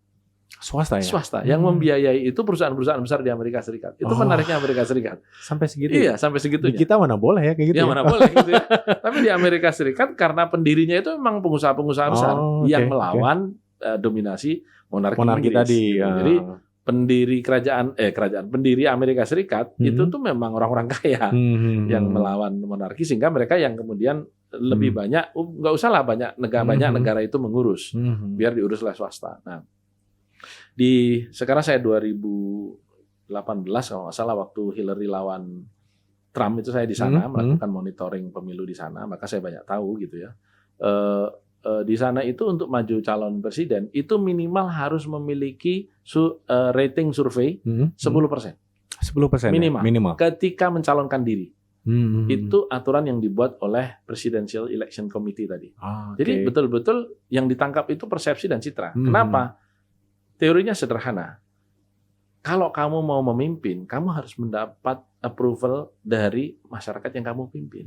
Swasta ya? Swasta. Yang membiayai itu perusahaan-perusahaan besar di Amerika Serikat. Itu menariknya Amerika Serikat. Sampai segitu? Iya, sampai segitunya. Di kita mana boleh ya kayak gitu ya? Mana boleh gitu ya. Tapi di Amerika Serikat karena pendirinya itu memang pengusaha-pengusaha besar yang melawan dominasi monarki tadi. Jadi pendiri pendiri Amerika Serikat itu tuh memang orang-orang kaya yang melawan monarki, sehingga mereka yang kemudian lebih banyak nggak usah lah banyak negara itu mengurus, biar diurus oleh swasta. Nah, sekarang saya 2018 kalau nggak salah waktu Hillary lawan Trump itu saya di sana melakukan monitoring pemilu di sana, maka saya banyak tahu gitu ya. Di sana itu untuk maju calon presiden itu minimal harus memiliki rating survei 10%. 10% minimal. Ketika mencalonkan diri. Itu aturan yang dibuat oleh Presidential Election Committee tadi. Jadi betul-betul yang ditangkap itu persepsi dan citra. Kenapa? Teorinya sederhana. Kalau kamu mau memimpin, kamu harus mendapat approval dari masyarakat yang kamu pimpin.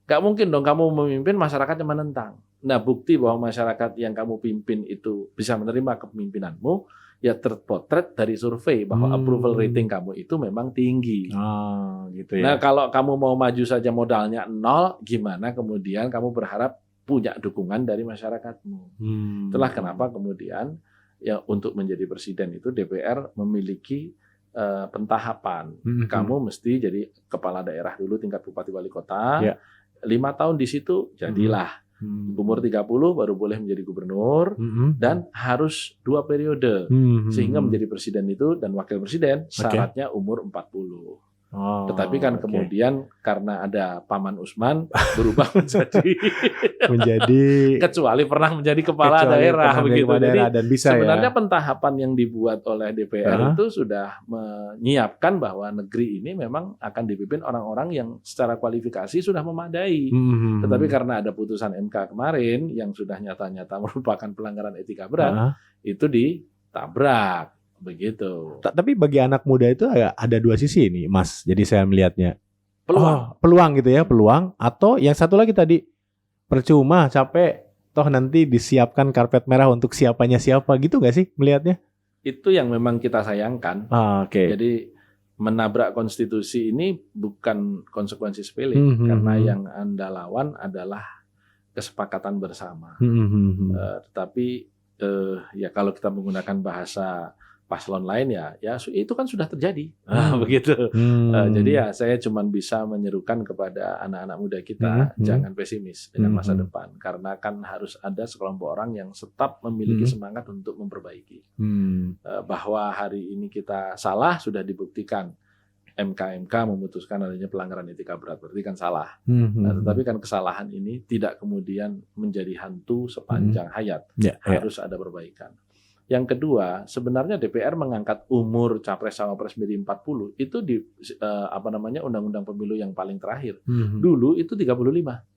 Gak mungkin dong kamu memimpin masyarakat yang menentang. Nah, bukti bahwa masyarakat yang kamu pimpin itu bisa menerima kepemimpinanmu, ya terpotret dari survei bahwa approval rating kamu itu memang tinggi. Gitu ya. Nah, kalau kamu mau maju saja modalnya 0, gimana kemudian kamu berharap punya dukungan dari masyarakatmu? Itulah kenapa kemudian ya untuk menjadi presiden itu DPR memiliki pentahapan. Kamu mesti jadi kepala daerah dulu tingkat bupati wali kota. 5 tahun di situ jadilah Umur 30 baru boleh menjadi gubernur dan harus 2 periode. Sehingga menjadi presiden itu dan wakil presiden syaratnya umur 40. Tetapi kan kemudian karena ada Paman Usman berubah menjadi kecuali pernah menjadi kepala daerah begitu. Jadi dan bisa sebenarnya pentahapan yang dibuat oleh DPR itu sudah menyiapkan bahwa negeri ini memang akan dipimpin orang-orang yang secara kualifikasi sudah memadai. Tetapi karena ada putusan MK kemarin yang sudah nyata-nyata merupakan pelanggaran etika berat, itu ditabrak. Begitu. Tapi bagi anak muda itu ada dua sisi ini, Mas. Jadi saya melihatnya peluang gitu ya, peluang. Atau yang satu lagi tadi, percuma, capek, toh nanti disiapkan karpet merah untuk siapanya siapa gitu nggak sih melihatnya? Itu yang memang kita sayangkan. Jadi menabrak konstitusi ini bukan konsekuensi sepele, karena yang Anda lawan adalah kesepakatan bersama. Tetapi ya kalau kita menggunakan bahasa paslon lain ya itu kan sudah terjadi begitu. Jadi ya saya cuma bisa menyerukan kepada anak-anak muda kita jangan pesimis dengan masa depan, karena kan harus ada sekelompok orang yang tetap memiliki semangat untuk memperbaiki. Bahwa hari ini kita salah sudah dibuktikan. MK memutuskan adanya pelanggaran etika berat, berarti kan salah. Tetapi kan kesalahan ini tidak kemudian menjadi hantu sepanjang hayat. Harus ada perbaikan. Yang kedua, sebenarnya DPR mengangkat umur capres-cawapres menjadi 40 itu di undang-undang pemilu yang paling terakhir. Dulu itu 35.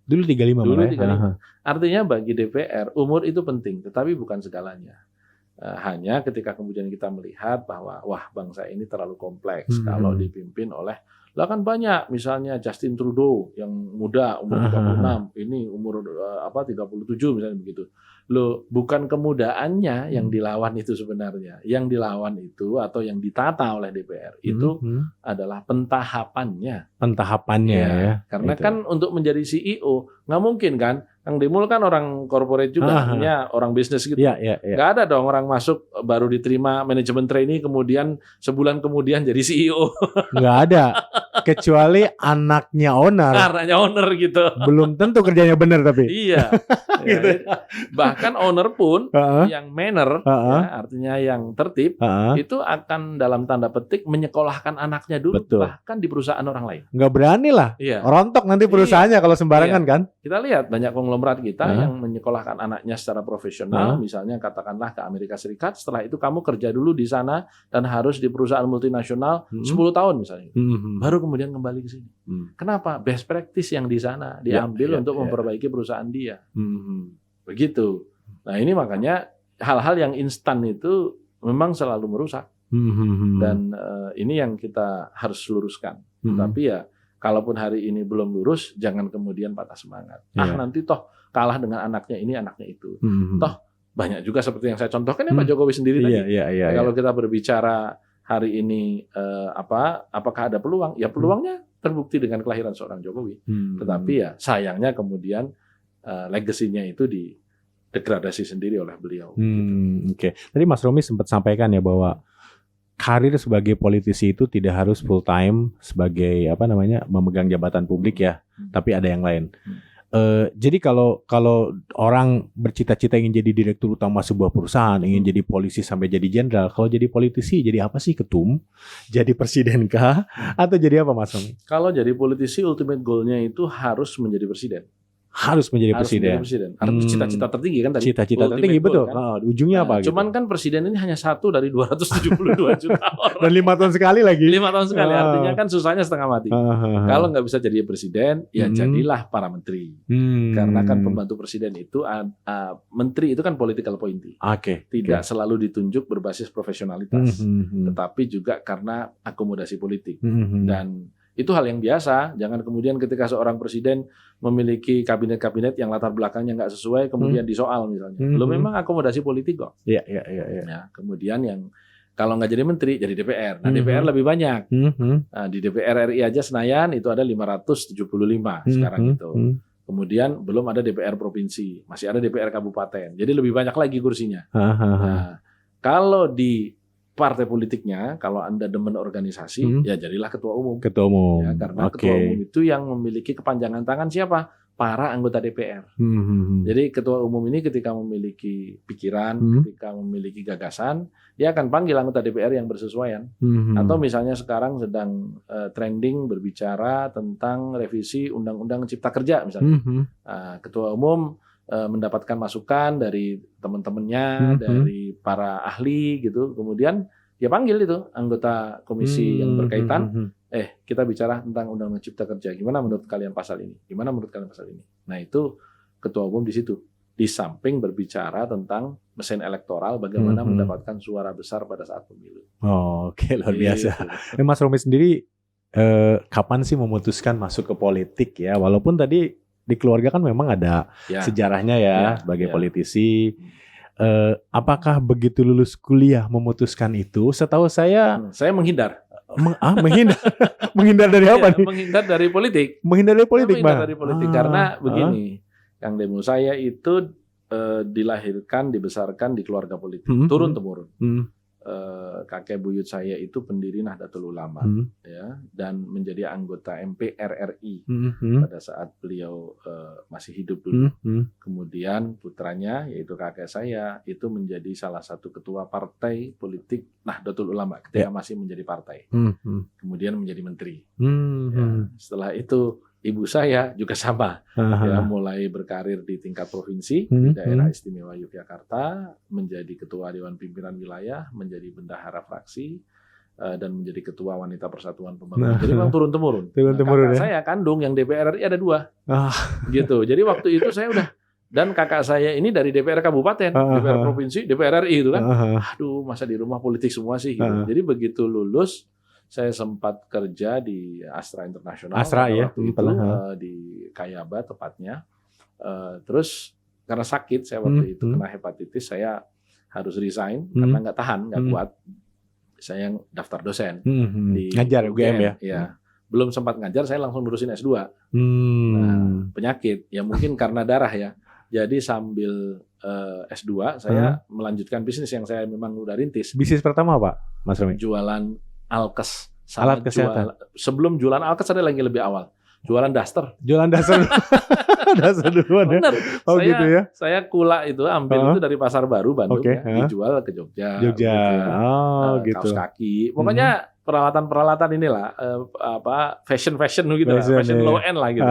Dulu 35. Artinya bagi DPR umur itu penting, tetapi bukan segalanya. Hanya ketika kemudian kita melihat bahwa bangsa ini terlalu kompleks kalau dipimpin oleh kan banyak, misalnya Justin Trudeau yang muda umur 36, ini umur 37 misalnya begitu. Bukan kemudaannya yang dilawan itu sebenarnya. Yang dilawan itu atau yang ditata oleh DPR itu adalah pentahapannya. Ya. Karena kan untuk menjadi CEO nggak mungkin kan. Kang Demul kan orang corporate juga, artinya orang bisnis gitu. Nggak ada dong orang masuk baru diterima manajemen trainee kemudian sebulan kemudian jadi CEO. Nggak ada. Kecuali anaknya owner. Anaknya owner gitu. Belum tentu kerjanya benar tapi. Iya. Gitu. Bahkan owner pun yang manner, artinya yang tertib, itu akan dalam tanda petik menyekolahkan anaknya dulu. Betul. Bahkan di perusahaan orang lain. Nggak berani lah. Rontok nanti perusahaannya kalau sembarangan kan. Kita lihat banyak konglomerat kita yang menyekolahkan anaknya secara profesional, misalnya katakanlah ke Amerika Serikat, setelah itu kamu kerja dulu di sana dan harus di perusahaan multinasional 10 tahun misalnya. Baru kemudian kembali ke sini. Kenapa? Best practice yang di sana diambil untuk memperbaiki perusahaan dia. Begitu. Nah ini makanya hal-hal yang instan itu memang selalu merusak. Dan ini yang kita harus luruskan. Tapi ya kalaupun hari ini belum lurus, jangan kemudian patah semangat. Nanti toh kalah dengan anaknya ini, anaknya itu. Toh banyak juga seperti yang saya contohkan ya Pak Jokowi sendiri tadi. Kalau kita berbicara hari ini apakah ada peluang? Ya peluangnya terbukti dengan kelahiran seorang Jokowi. Tetapi ya sayangnya kemudian legasinya itu didegradasi sendiri oleh beliau. Oke. Tadi Mas Romi sempat sampaikan ya bahwa karir sebagai politisi itu tidak harus full time sebagai memegang jabatan publik ya, tapi ada yang lain. Jadi kalau orang bercita-cita ingin jadi direktur utama sebuah perusahaan, ingin jadi polisi sampai jadi jenderal, kalau jadi politisi jadi apa sih? Ketum? Jadi presiden kah? Atau jadi apa Mas Romi? Kalau jadi politisi ultimate goal-nya itu harus menjadi presiden. Harus menjadi presiden. Harus cita-cita tertinggi kan tadi. Cita-cita tertinggi betul. Kan? Ujungnya apa? Cuman kan presiden ini hanya satu dari 272 juta orang. Dan 5 tahun sekali lagi. 5 tahun sekali, artinya kan susahnya setengah mati. Kalau nggak bisa jadi presiden, ya jadilah para menteri. Karena kan pembantu presiden itu, menteri itu kan political appointee. Tidak selalu ditunjuk berbasis profesionalitas, tetapi juga karena akomodasi politik. Dan itu hal yang biasa. Jangan kemudian ketika seorang presiden memiliki kabinet-kabinet yang latar belakangnya nggak sesuai, kemudian disoal misalnya. Memang akomodasi politik kok. Iya. Nah, kemudian yang kalau nggak jadi menteri, jadi DPR. Nah, DPR lebih banyak. Nah, di DPR RI aja Senayan itu ada 575 sekarang itu. Kemudian belum ada DPR provinsi, masih ada DPR kabupaten. Jadi lebih banyak lagi kursinya. Nah, kalau di partai politiknya, kalau Anda demen organisasi, ya jadilah ketua umum. Ketua umum. Ya, karena ketua umum itu yang memiliki kepanjangan tangan siapa? para anggota DPR. Jadi ketua umum ini ketika memiliki pikiran, ketika memiliki gagasan, dia akan panggil anggota DPR yang bersesuaian. Atau misalnya sekarang sedang trending berbicara tentang revisi Undang-Undang Cipta Kerja misalnya. Ketua umum mendapatkan masukan dari teman-temannya, dari para ahli gitu. Kemudian dia panggil itu anggota komisi yang berkaitan. Kita bicara tentang Undang-Undang Cipta Kerja. Gimana menurut kalian pasal ini? Gimana menurut kalian pasal ini? Nah, itu ketua umum di situ. Di samping berbicara tentang mesin elektoral, bagaimana mendapatkan suara besar pada saat pemilu. Oke, luar biasa. Mas Romi sendiri kapan sih memutuskan masuk ke politik ya? Walaupun tadi di keluarga kan memang ada sejarahnya ya sebagai politisi. Apakah begitu lulus kuliah memutuskan itu? Setahu saya menghindar. Menghindar dari apa nih? Menghindar dari politik. Menghindar dari politik, Bang. Dari politik karena begini, Kang Demo, saya itu dilahirkan, dibesarkan di keluarga politik, turun temurun. Kakek buyut saya itu pendiri Nahdlatul Ulama, ya, dan menjadi anggota MPR RI pada saat beliau masih hidup dulu. Kemudian putranya, yaitu kakek saya, itu menjadi salah satu ketua partai politik Nahdlatul Ulama ketika masih menjadi partai. Kemudian menjadi menteri. Ya, setelah itu ibu saya juga sama, ya, mulai berkarir di tingkat provinsi di daerah istimewa Yogyakarta, menjadi ketua Dewan Pimpinan Wilayah, menjadi bendahara fraksi, dan menjadi ketua Wanita Persatuan Pembangunan. Jadi memang turun-temurun. Kakak saya kandung yang DPR RI ada 2, gitu. Jadi waktu itu saya udah, dan kakak saya ini dari DPR Kabupaten, DPR Provinsi, DPR RI itu kan. Aduh, masa di rumah politik semua sih, gitu. Jadi begitu lulus, saya sempat kerja di Astra International waktu itu, di Kayaba tepatnya. Terus karena sakit saya waktu itu kena hepatitis, saya harus resign karena nggak tahan, nggak kuat. Saya daftar dosen di ngajar UGM ya. Belum sempat ngajar, saya langsung ngurusin S2. Nah, penyakit ya mungkin karena darah ya. Jadi sambil S2 saya melanjutkan bisnis yang saya memang udah rintis. Bisnis pertama apa, Mas Romi? Jualan alkes, alat kesehatan. Sebelum jualan alkes ada lagi lebih awal. Jualan daster. Jualan daster. Daster duluan ya. Bener. Gitu ya. Saya kula itu ambil itu dari Pasar Baru Bandung ya, dijual ke Jogja. Gitu ya. Kaos kaki. Pokoknya peralatan-peralatan inilah fashion gitu, fashion low end lah gitu.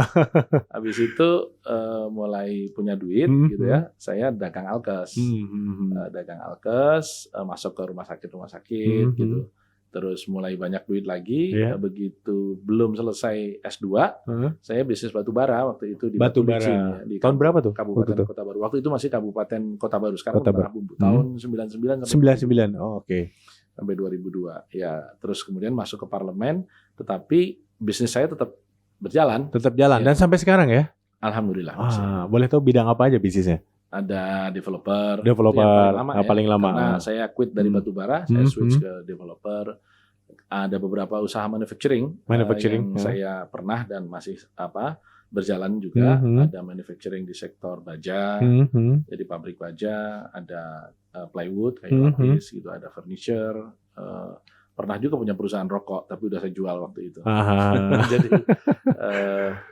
Habis itu mulai punya duit gitu ya. Saya dagang alkes. Dagang alkes, masuk ke rumah sakit gitu. Terus mulai banyak duit lagi, begitu belum selesai S2, saya bisnis batubara waktu itu di Batu Bara. Di tahun berapa tuh? Kabupaten Kota Baru. Waktu itu masih Kabupaten Kota Baru, sekarang Tanah Bumbu. Tahun 99 sampai 99. Oke. Sampai 2002. Ya, terus kemudian masuk ke parlemen, tetapi bisnis saya tetap berjalan. Tetap jalan dan sampai sekarang ya? Alhamdulillah. Boleh tahu bidang apa aja bisnisnya? Ada developer paling lama karena saya quit dari batubara, saya switch ke developer. Ada beberapa usaha manufacturing yang saya pernah dan masih berjalan juga. Ada manufacturing di sektor baja, jadi pabrik baja, ada plywood kayu lapis gitu, ada furniture. Pernah juga punya perusahaan rokok, tapi udah saya jual waktu itu. Jadi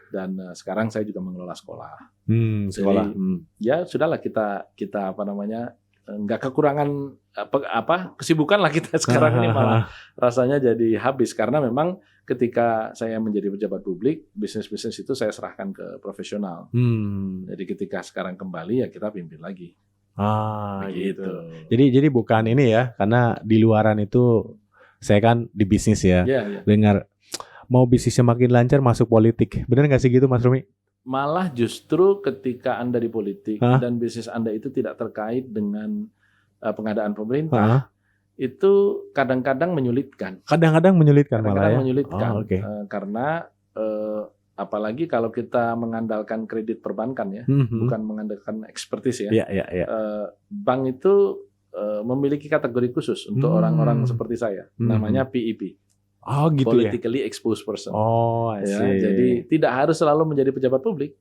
dan sekarang saya juga mengelola sekolah. Sekolah. Jadi, ya sudahlah kita nggak kekurangan kesibukan lah kita sekarang ini, malah rasanya jadi habis karena memang ketika saya menjadi pejabat publik, bisnis itu saya serahkan ke profesional. Jadi ketika sekarang kembali ya kita pimpin lagi. Gitu. Jadi bukan ini ya, karena di luaran itu saya kan di bisnis ya. Dengar mau bisnisnya makin lancar masuk politik. Benar nggak sih gitu, Mas Romi? Malah justru ketika Anda di politik dan bisnis Anda itu tidak terkait dengan pengadaan pemerintah, itu kadang-kadang menyulitkan. Kadang-kadang menyulitkan malah ya. Karena apalagi kalau kita mengandalkan kredit perbankan ya, bukan mengandalkan expertise ya. Bank itu memiliki kategori khusus untuk orang-orang seperti saya, namanya PEP. Gitu Politically exposed person. Ya, jadi tidak harus selalu menjadi pejabat publik.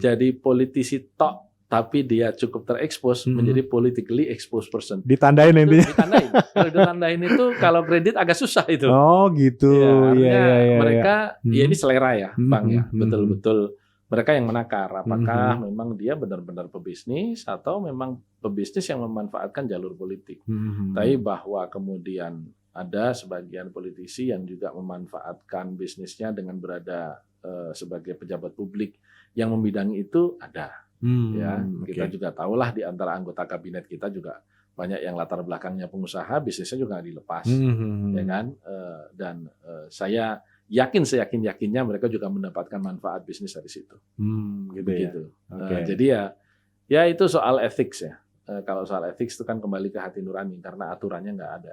Jadi politisi tok, tapi dia cukup terekspos menjadi politically exposed person. Ditandain intinya. Ditandain. Kalau ditandain itu kalau kredit agak susah itu. Gitu. Ya, mereka ya ini selera ya, Bang ya. Betul-betul mereka yang menakar apakah memang dia benar-benar pebisnis atau memang pebisnis yang memanfaatkan jalur politik. Tapi bahwa kemudian ada sebagian politisi yang juga memanfaatkan bisnisnya dengan berada sebagai pejabat publik yang membidangi itu ada. Ya, kita juga tahulah di antara anggota kabinet kita juga banyak yang latar belakangnya pengusaha, bisnisnya juga nggak dilepas, ya kan? Dan saya seyakin-yakinnya mereka juga mendapatkan manfaat bisnis dari situ. Gitu Begitu. ya. Jadi ya itu soal ethics ya. Kalau soal ethics itu kan kembali ke hati nurani karena aturannya nggak ada.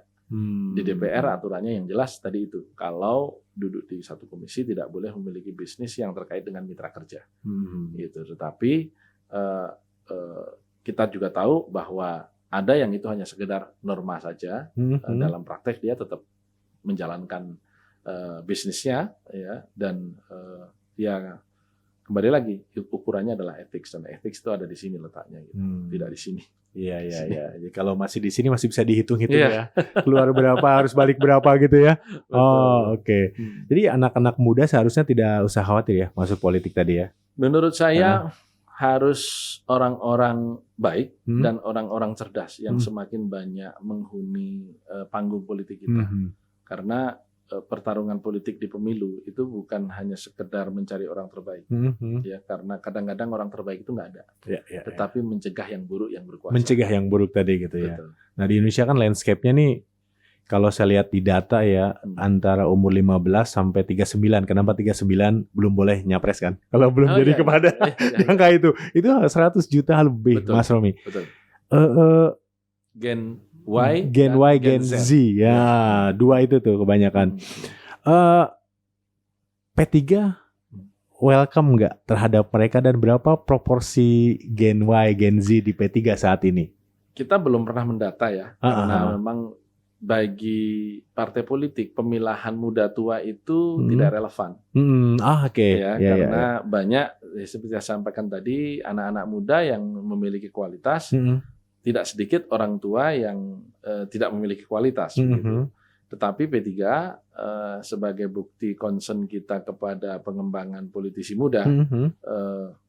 Di DPR aturannya yang jelas tadi itu. Kalau duduk di satu komisi tidak boleh memiliki bisnis yang terkait dengan mitra kerja. Gitu. Tetapi kita juga tahu bahwa ada yang itu hanya sekedar norma saja. Dalam praktek dia tetap menjalankan bisnisnya, ya, dan ya kembali lagi ukurannya adalah ethics, dan ethics itu ada di sini letaknya, gitu. Tidak di sini. Iya. Jadi kalau masih di sini masih bisa dihitung-hitung ya. Keluar berapa, harus balik berapa gitu ya. Oke. Jadi anak-anak muda seharusnya tidak usah khawatir ya masuk politik tadi ya. Menurut saya harus orang-orang baik dan orang-orang cerdas yang semakin banyak menghuni panggung politik kita. Karena pertarungan politik di pemilu itu bukan hanya sekedar mencari orang terbaik, ya, karena kadang-kadang orang terbaik itu nggak ada, tetapi mencegah yang buruk yang berkuasa. Mencegah yang buruk tadi gitu ya. Betul. Nah di Indonesia kan landscape-nya nih, kalau saya lihat di data ya, antara umur 15 sampai 39. Kenapa 39 belum boleh nyapres kan? Kalau belum jadi kepada yang kayak itu 100 juta lebih. Betul. Mas Romi. Betul. Gen Y, Gen Z. Ya, dua itu tuh kebanyakan. P3 welcome nggak terhadap mereka, dan berapa proporsi Gen Y, Gen Z di P3 saat ini? Kita belum pernah mendata ya, karena memang bagi partai politik pemilahan muda tua itu tidak relevan. Karena banyak seperti saya sampaikan tadi, anak-anak muda yang memiliki kualitas. Tidak sedikit orang tua yang tidak memiliki kualitas. Begitu. Tetapi P3 sebagai bukti concern kita kepada pengembangan politisi muda,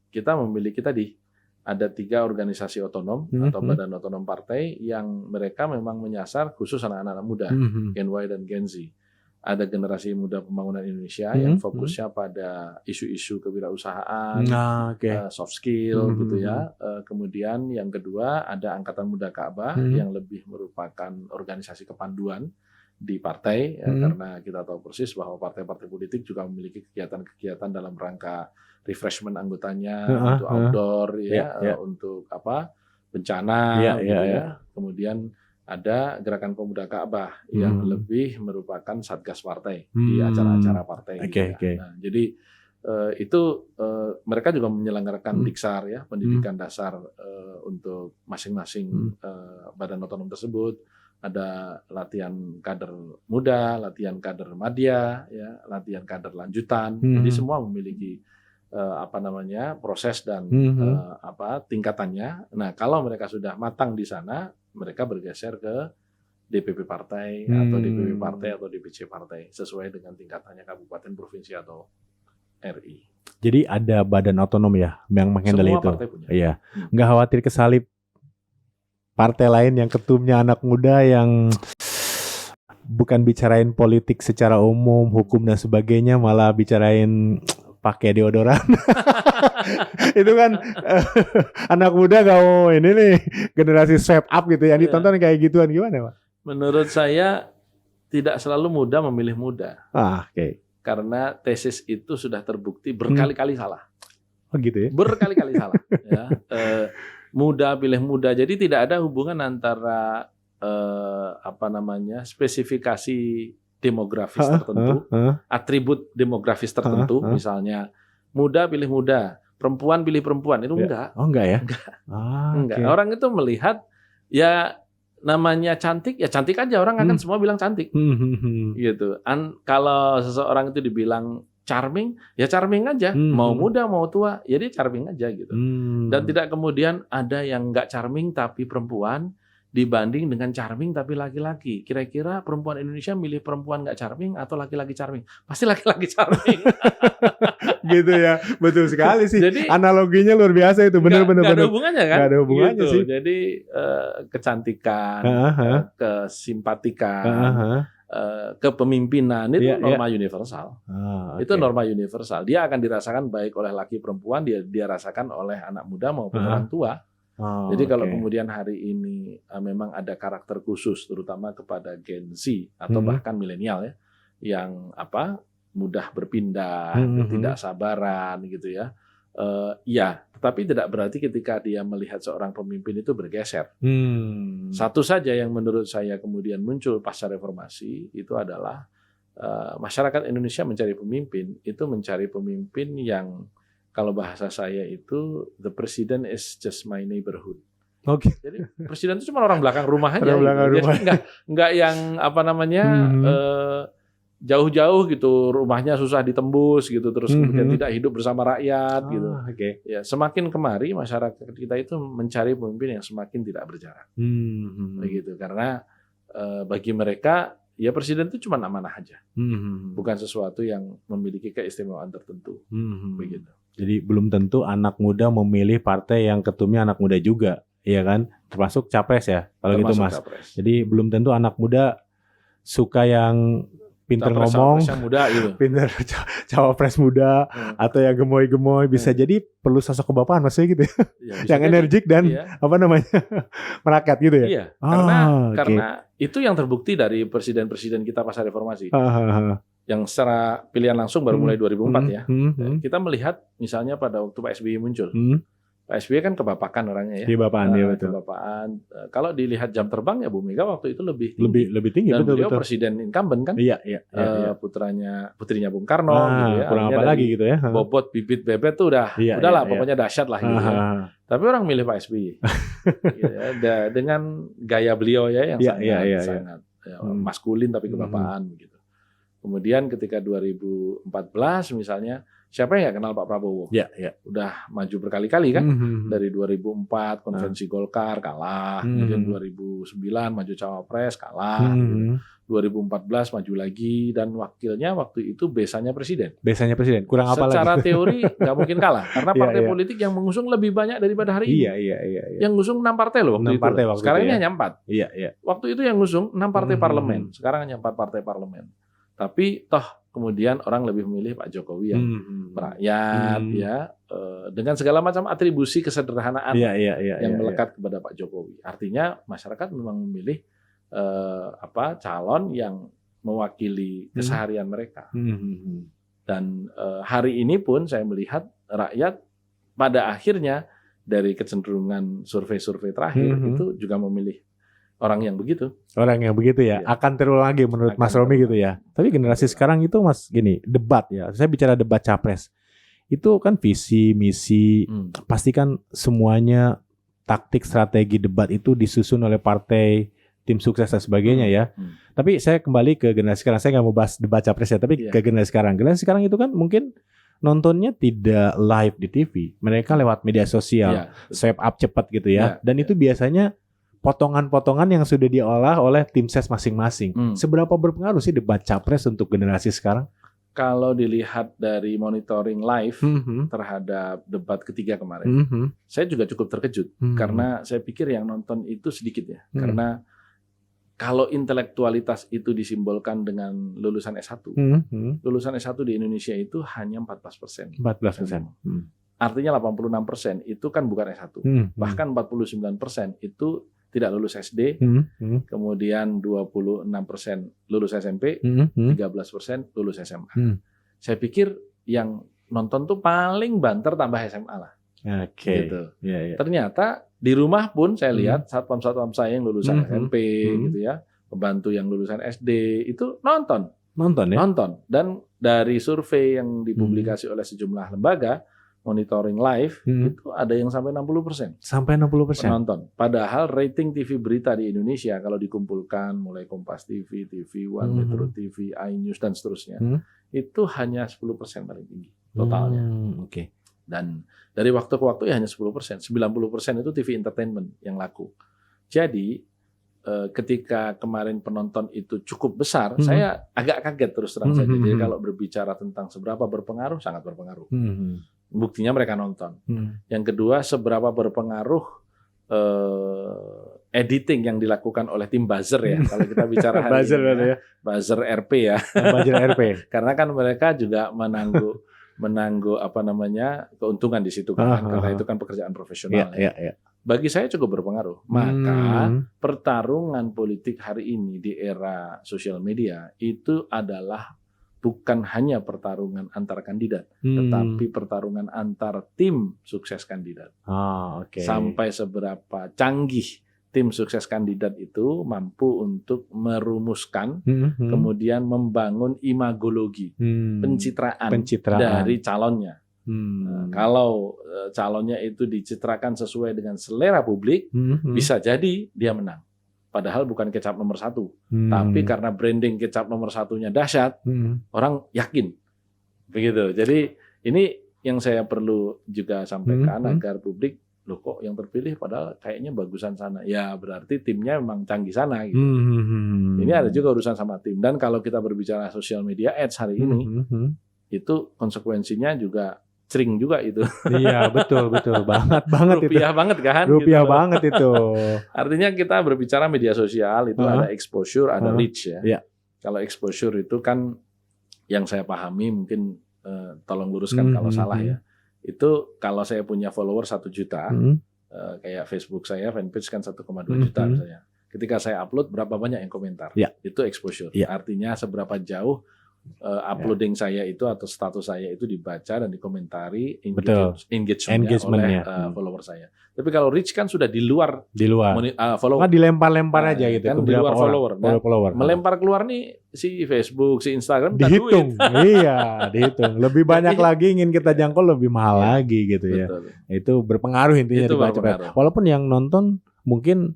kita memiliki tadi ada 3 organisasi otonom atau badan otonom partai yang mereka memang menyasar khusus anak-anak muda, Gen Y dan Gen Z. Ada generasi muda pembangunan Indonesia yang fokusnya pada isu-isu kewirausahaan, soft skill gitu ya. Kemudian yang kedua ada Angkatan Muda Ka'bah yang lebih merupakan organisasi kepanduan di partai, ya, karena kita tahu persis bahwa partai-partai politik juga memiliki kegiatan-kegiatan dalam rangka refreshment anggotanya untuk outdoor, untuk bencana, gitu ya. Kemudian ada Gerakan Pemuda Ka'bah yang lebih merupakan satgas partai di acara-acara partai. Nah, jadi itu mereka juga menyelenggarakan Diksar ya, pendidikan dasar untuk masing-masing badan otonom tersebut. Ada latihan kader muda, latihan kader madya, ya, latihan kader lanjutan. Jadi semua memiliki proses dan tingkatannya. Nah, kalau mereka sudah matang di sana, mereka bergeser ke DPP partai atau DPP partai atau DPC partai sesuai dengan tingkatannya kabupaten, provinsi atau RI. Jadi ada badan otonom ya yang menghandle itu. Semua partai punya. Iya. Nggak khawatir kesalip partai lain yang ketumnya anak muda yang bukan bicarain politik secara umum, hukum dan sebagainya, malah bicarain pakai deodoran. Itu kan anak muda gak mau ini nih, generasi swipe up gitu yang ditonton kayak gituan, gimana Pak? Menurut saya tidak selalu muda memilih muda. Karena tesis itu sudah terbukti berkali-kali salah. Oh gitu ya? Berkali-kali salah. Ya. Muda pilih muda. Jadi tidak ada hubungan antara spesifikasi demografis tertentu, atribut demografis tertentu, misalnya muda pilih muda, perempuan pilih perempuan, itu enggak. Oh enggak ya? Enggak. Orang itu melihat ya namanya cantik, ya cantik aja, orang akan semua bilang cantik. Gitu. Kalau seseorang itu dibilang charming, ya charming aja. Mau muda mau tua, ya dia charming aja gitu. Dan tidak kemudian ada yang enggak charming tapi perempuan, dibanding dengan charming tapi laki-laki. Kira-kira perempuan Indonesia milih perempuan nggak charming atau laki-laki charming? Pasti laki-laki charming. Gitu ya, betul sekali sih. Jadi analoginya luar biasa itu, benar-benar. Nggak ada hubungannya kan? Nggak ada hubungannya gitu. sih. Jadi kecantikan, kesimpatikan, kepemimpinan itu norma universal. Itu norma universal. Dia akan dirasakan baik oleh laki perempuan, dia rasakan oleh anak muda maupun orang tua. Jadi kalau kemudian hari ini memang ada karakter khusus, terutama kepada Gen Z atau bahkan milenial ya, yang mudah berpindah, tidak sabaran gitu ya. Ya, tetapi tidak berarti ketika dia melihat seorang pemimpin itu bergeser. Satu saja yang menurut saya kemudian muncul pasca reformasi itu adalah masyarakat Indonesia mencari pemimpin yang kalau bahasa saya itu the president is just my neighborhood. Oke. Jadi presiden itu cuma orang belakang rumah aja. Orang belakang gitu. rumah. Nggak yang jauh-jauh gitu, rumahnya susah ditembus gitu, terus kemudian tidak hidup bersama rakyat gitu. Ya, semakin kemari masyarakat kita itu mencari pemimpin yang semakin tidak berjarak. Begitu, karena bagi mereka ya presiden itu cuma amanah aja, bukan sesuatu yang memiliki keistimewaan tertentu. Begitu. Jadi belum tentu anak muda memilih partai yang ketumnya anak muda juga, ya kan? Termasuk capres ya, kalau gitu Mas. Capres. Jadi belum tentu anak muda suka yang pinter ngomong, yang muda gitu. Pinter cawapres muda, atau yang gemoy-gemoy. Bisa jadi perlu sosok kebapaan maksudnya gitu ya. Yang energik dan merakyat gitu ya. Iya, karena itu yang terbukti dari presiden-presiden kita pasca reformasi. Yang secara pilihan langsung baru mulai 2004 ya. Kita melihat misalnya pada waktu Pak SBY muncul. Pak SBY kan kebapakan orangnya ya. Kebapaan dia betul. Kebapaan. Kalau dilihat jam terbang ya Bu Mega waktu itu lebih tinggi. Dan betul, beliau betul. Presiden incumbent kan. Iya. Putrinya Bung Karno gitu ya. Kurang apa lagi gitu ya. Bobot bibit bebet tuh udahlah pokoknya dahsyat lah gitu ya. Tapi orang milih Pak SBY. Gitu ya. Dengan gaya beliau ya yang sangat maskulin tapi kebapaan begitu. Kemudian ketika 2014 misalnya, siapa yang nggak kenal Pak Prabowo? Udah maju berkali-kali kan. Dari 2004 konvensi Golkar kalah, kemudian 2009 maju cawapres kalah, 2014 maju lagi, dan wakilnya waktu itu besanya presiden. Kurang apa lagi? Secara teori nggak mungkin kalah, karena partai politik yang mengusung lebih banyak daripada hari ini. Yang ngusung 6 partai loh waktu 6 itu. Partai waktu sekarang itu ini hanya 4. Waktu itu yang ngusung 6 partai parlemen, sekarang hanya 4 partai parlemen. Tapi toh kemudian orang lebih memilih Pak Jokowi yang rakyat dengan segala macam atribusi kesederhanaan yang melekat kepada Pak Jokowi. Artinya masyarakat memang memilih calon yang mewakili keseharian mereka. Dan hari ini pun saya melihat rakyat pada akhirnya dari kecenderungan survei-survei terakhir itu juga memilih orang yang begitu ya. Akan terulang lagi menurut Mas Romi gitu ya. Tapi generasi sekarang itu Mas gini, debat ya. Saya bicara debat capres. Itu kan visi, misi, pasti kan semuanya taktik strategi debat itu disusun oleh partai, tim sukses dan sebagainya ya. Tapi saya kembali ke generasi sekarang. Saya nggak mau bahas debat capres ya, tapi ke generasi sekarang. Generasi sekarang itu kan mungkin nontonnya tidak live di TV. Mereka lewat media sosial, swipe up cepat gitu ya. Dan itu biasanya potongan-potongan yang sudah diolah oleh tim ses masing-masing. Seberapa berpengaruh sih debat capres untuk generasi sekarang? Kalau dilihat dari monitoring live terhadap debat ketiga kemarin, saya juga cukup terkejut karena saya pikir yang nonton itu sedikit ya. Karena kalau intelektualitas itu disimbolkan dengan lulusan S1, lulusan S1 di Indonesia itu hanya 14%. 14%. Artinya 86% itu kan bukan S1. Bahkan 49% itu tidak lulus SD, kemudian 26% lulus SMP, 13% lulus SMA. Saya pikir yang nonton tuh paling banter tambah SMA lah. Gitu. Ternyata di rumah pun saya lihat satpam-satpam saya yang lulusan SMP, gitu ya, pembantu yang lulusan SD itu nonton ya. Dan dari survei yang dipublikasi oleh sejumlah lembaga monitoring live itu ada yang sampai 60%. Sampai 60% penonton. Padahal rating TV berita di Indonesia kalau dikumpulkan mulai Kompas TV, TV One, Metro TV, iNews dan seterusnya, itu hanya 10% paling tinggi totalnya. Dan dari waktu ke waktu ya hanya 10%. 90% itu TV entertainment yang laku. Jadi ketika kemarin penonton itu cukup besar, saya agak kaget terus terang saja. Jadi kalau berbicara tentang seberapa berpengaruh, sangat berpengaruh. Buktinya mereka nonton. Yang kedua, seberapa berpengaruh editing yang dilakukan oleh tim buzzer ya. Kalau kita bicara hari Buzzer ini, ya. buzzer RP ya. Buzzer RP. Karena kan mereka juga menangguh keuntungan di situ kan. Karena itu kan pekerjaan profesional. Iya. Bagi saya cukup berpengaruh. Maka pertarungan politik hari ini di era sosial media itu adalah bukan hanya pertarungan antar kandidat, tetapi pertarungan antar tim sukses kandidat. Sampai seberapa canggih tim sukses kandidat itu mampu untuk merumuskan, kemudian membangun imagologi, pencitraan dari calonnya. Kalau calonnya itu dicitrakan sesuai dengan selera publik, bisa jadi dia menang. Padahal bukan kecap nomor 1, tapi karena branding kecap nomor 1-nya dahsyat, orang yakin. Begitu. Jadi ini yang saya perlu juga sampaikan agar publik, loh kok yang terpilih padahal kayaknya bagusan sana. Ya berarti timnya memang canggih sana. Gitu. Ini ada juga urusan sama tim. Dan kalau kita berbicara social media ads hari ini, itu konsekuensinya juga sering juga itu. Iya, betul banget rupiah itu. Banget kan? Rupiah gitu. Banget itu. Artinya kita berbicara media sosial itu ada exposure, ada reach ya. Yeah. Kalau exposure itu kan yang saya pahami mungkin tolong luruskan kalau salah ya. Itu kalau saya punya follower 1 juta, kayak Facebook saya fanpage kan 1,2 juta misalnya. Ketika saya upload berapa banyak yang komentar? Yeah. Itu exposure. Yeah. Artinya seberapa jauh uploading saya itu atau status saya itu dibaca dan dikomentari engagementnya oleh follower saya. Tapi kalau reach kan sudah di luar follower. Kan dilempar-lempar aja gitu. Kan di luar follower. follower. Melempar keluar nih si Facebook, si Instagram dihitung. Iya, dihitung. Lebih banyak lagi ingin kita jangkau lebih mahal lagi gitu ya. Betul. Itu berpengaruh intinya dibaca. Walaupun yang nonton mungkin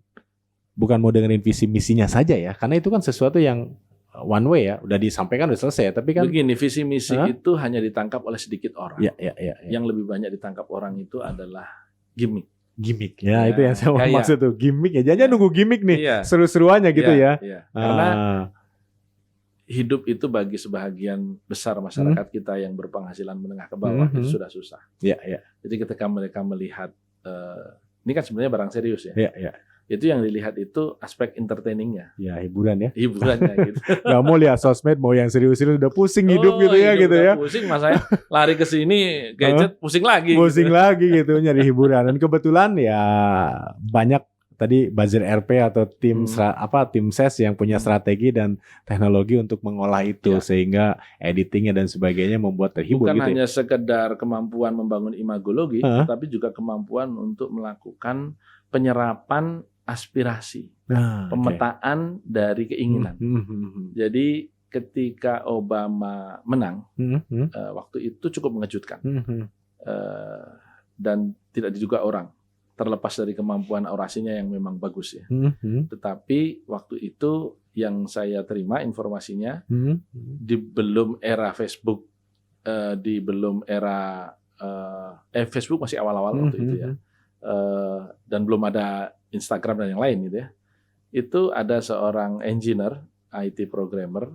bukan mau dengerin visi misinya saja ya, karena itu kan sesuatu yang one way ya, udah disampaikan udah selesai. Tapi kan begini, visi misi itu hanya ditangkap oleh sedikit orang. Ya. Yang lebih banyak ditangkap orang itu adalah gimmick. Ya, itu yang saya maksud tuh, gimmick ya. Jangan nunggu gimmick nih, seru-seruannya gitu ya. Karena hidup itu bagi sebahagian besar masyarakat kita yang berpenghasilan menengah ke bawah itu sudah susah. Jadi ketika mereka melihat ini kan sebenarnya barang serius ya. Itu yang dilihat itu aspek entertainingnya. Ya, hiburan ya. Hiburannya gitu. Gak mau lihat sosmed, mau yang serius-serius udah pusing hidup gitu ya gitu ya. Pusing, mas saya lari ke sini gadget pusing lagi. Pusing gitu. Lagi gitu nyari hiburan. Dan kebetulan ya banyak tadi buzzer RP atau tim tim ses yang punya strategi dan teknologi untuk mengolah itu sehingga editingnya dan sebagainya membuat terhibur. Bukan gitu hanya sekedar kemampuan membangun imagologi, tapi juga kemampuan untuk melakukan penyerapan aspirasi, pemetaan dari keinginan. Jadi ketika Obama menang, waktu itu cukup mengejutkan dan tidak diduga orang, terlepas dari kemampuan orasinya yang memang bagus ya. Tetapi waktu itu yang saya terima informasinya di belum era Facebook, Facebook masih awal-awal waktu itu ya. Dan belum ada Instagram dan yang lain gitu ya. Itu ada seorang engineer, IT programmer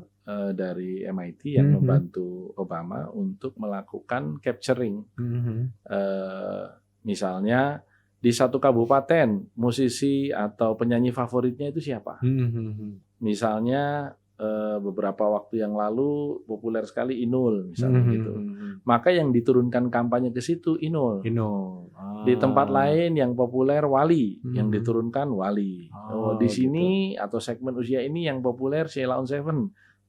dari MIT yang membantu Obama untuk melakukan capturing. Misalnya di satu kabupaten musisi atau penyanyi favoritnya itu siapa? Misalnya beberapa waktu yang lalu populer sekali Inul misalnya gitu. Maka yang diturunkan kampanye ke situ Inul. Di tempat lain yang populer Wali, yang diturunkan Wali. Di sini atau segmen usia ini yang populer Sheila on 7,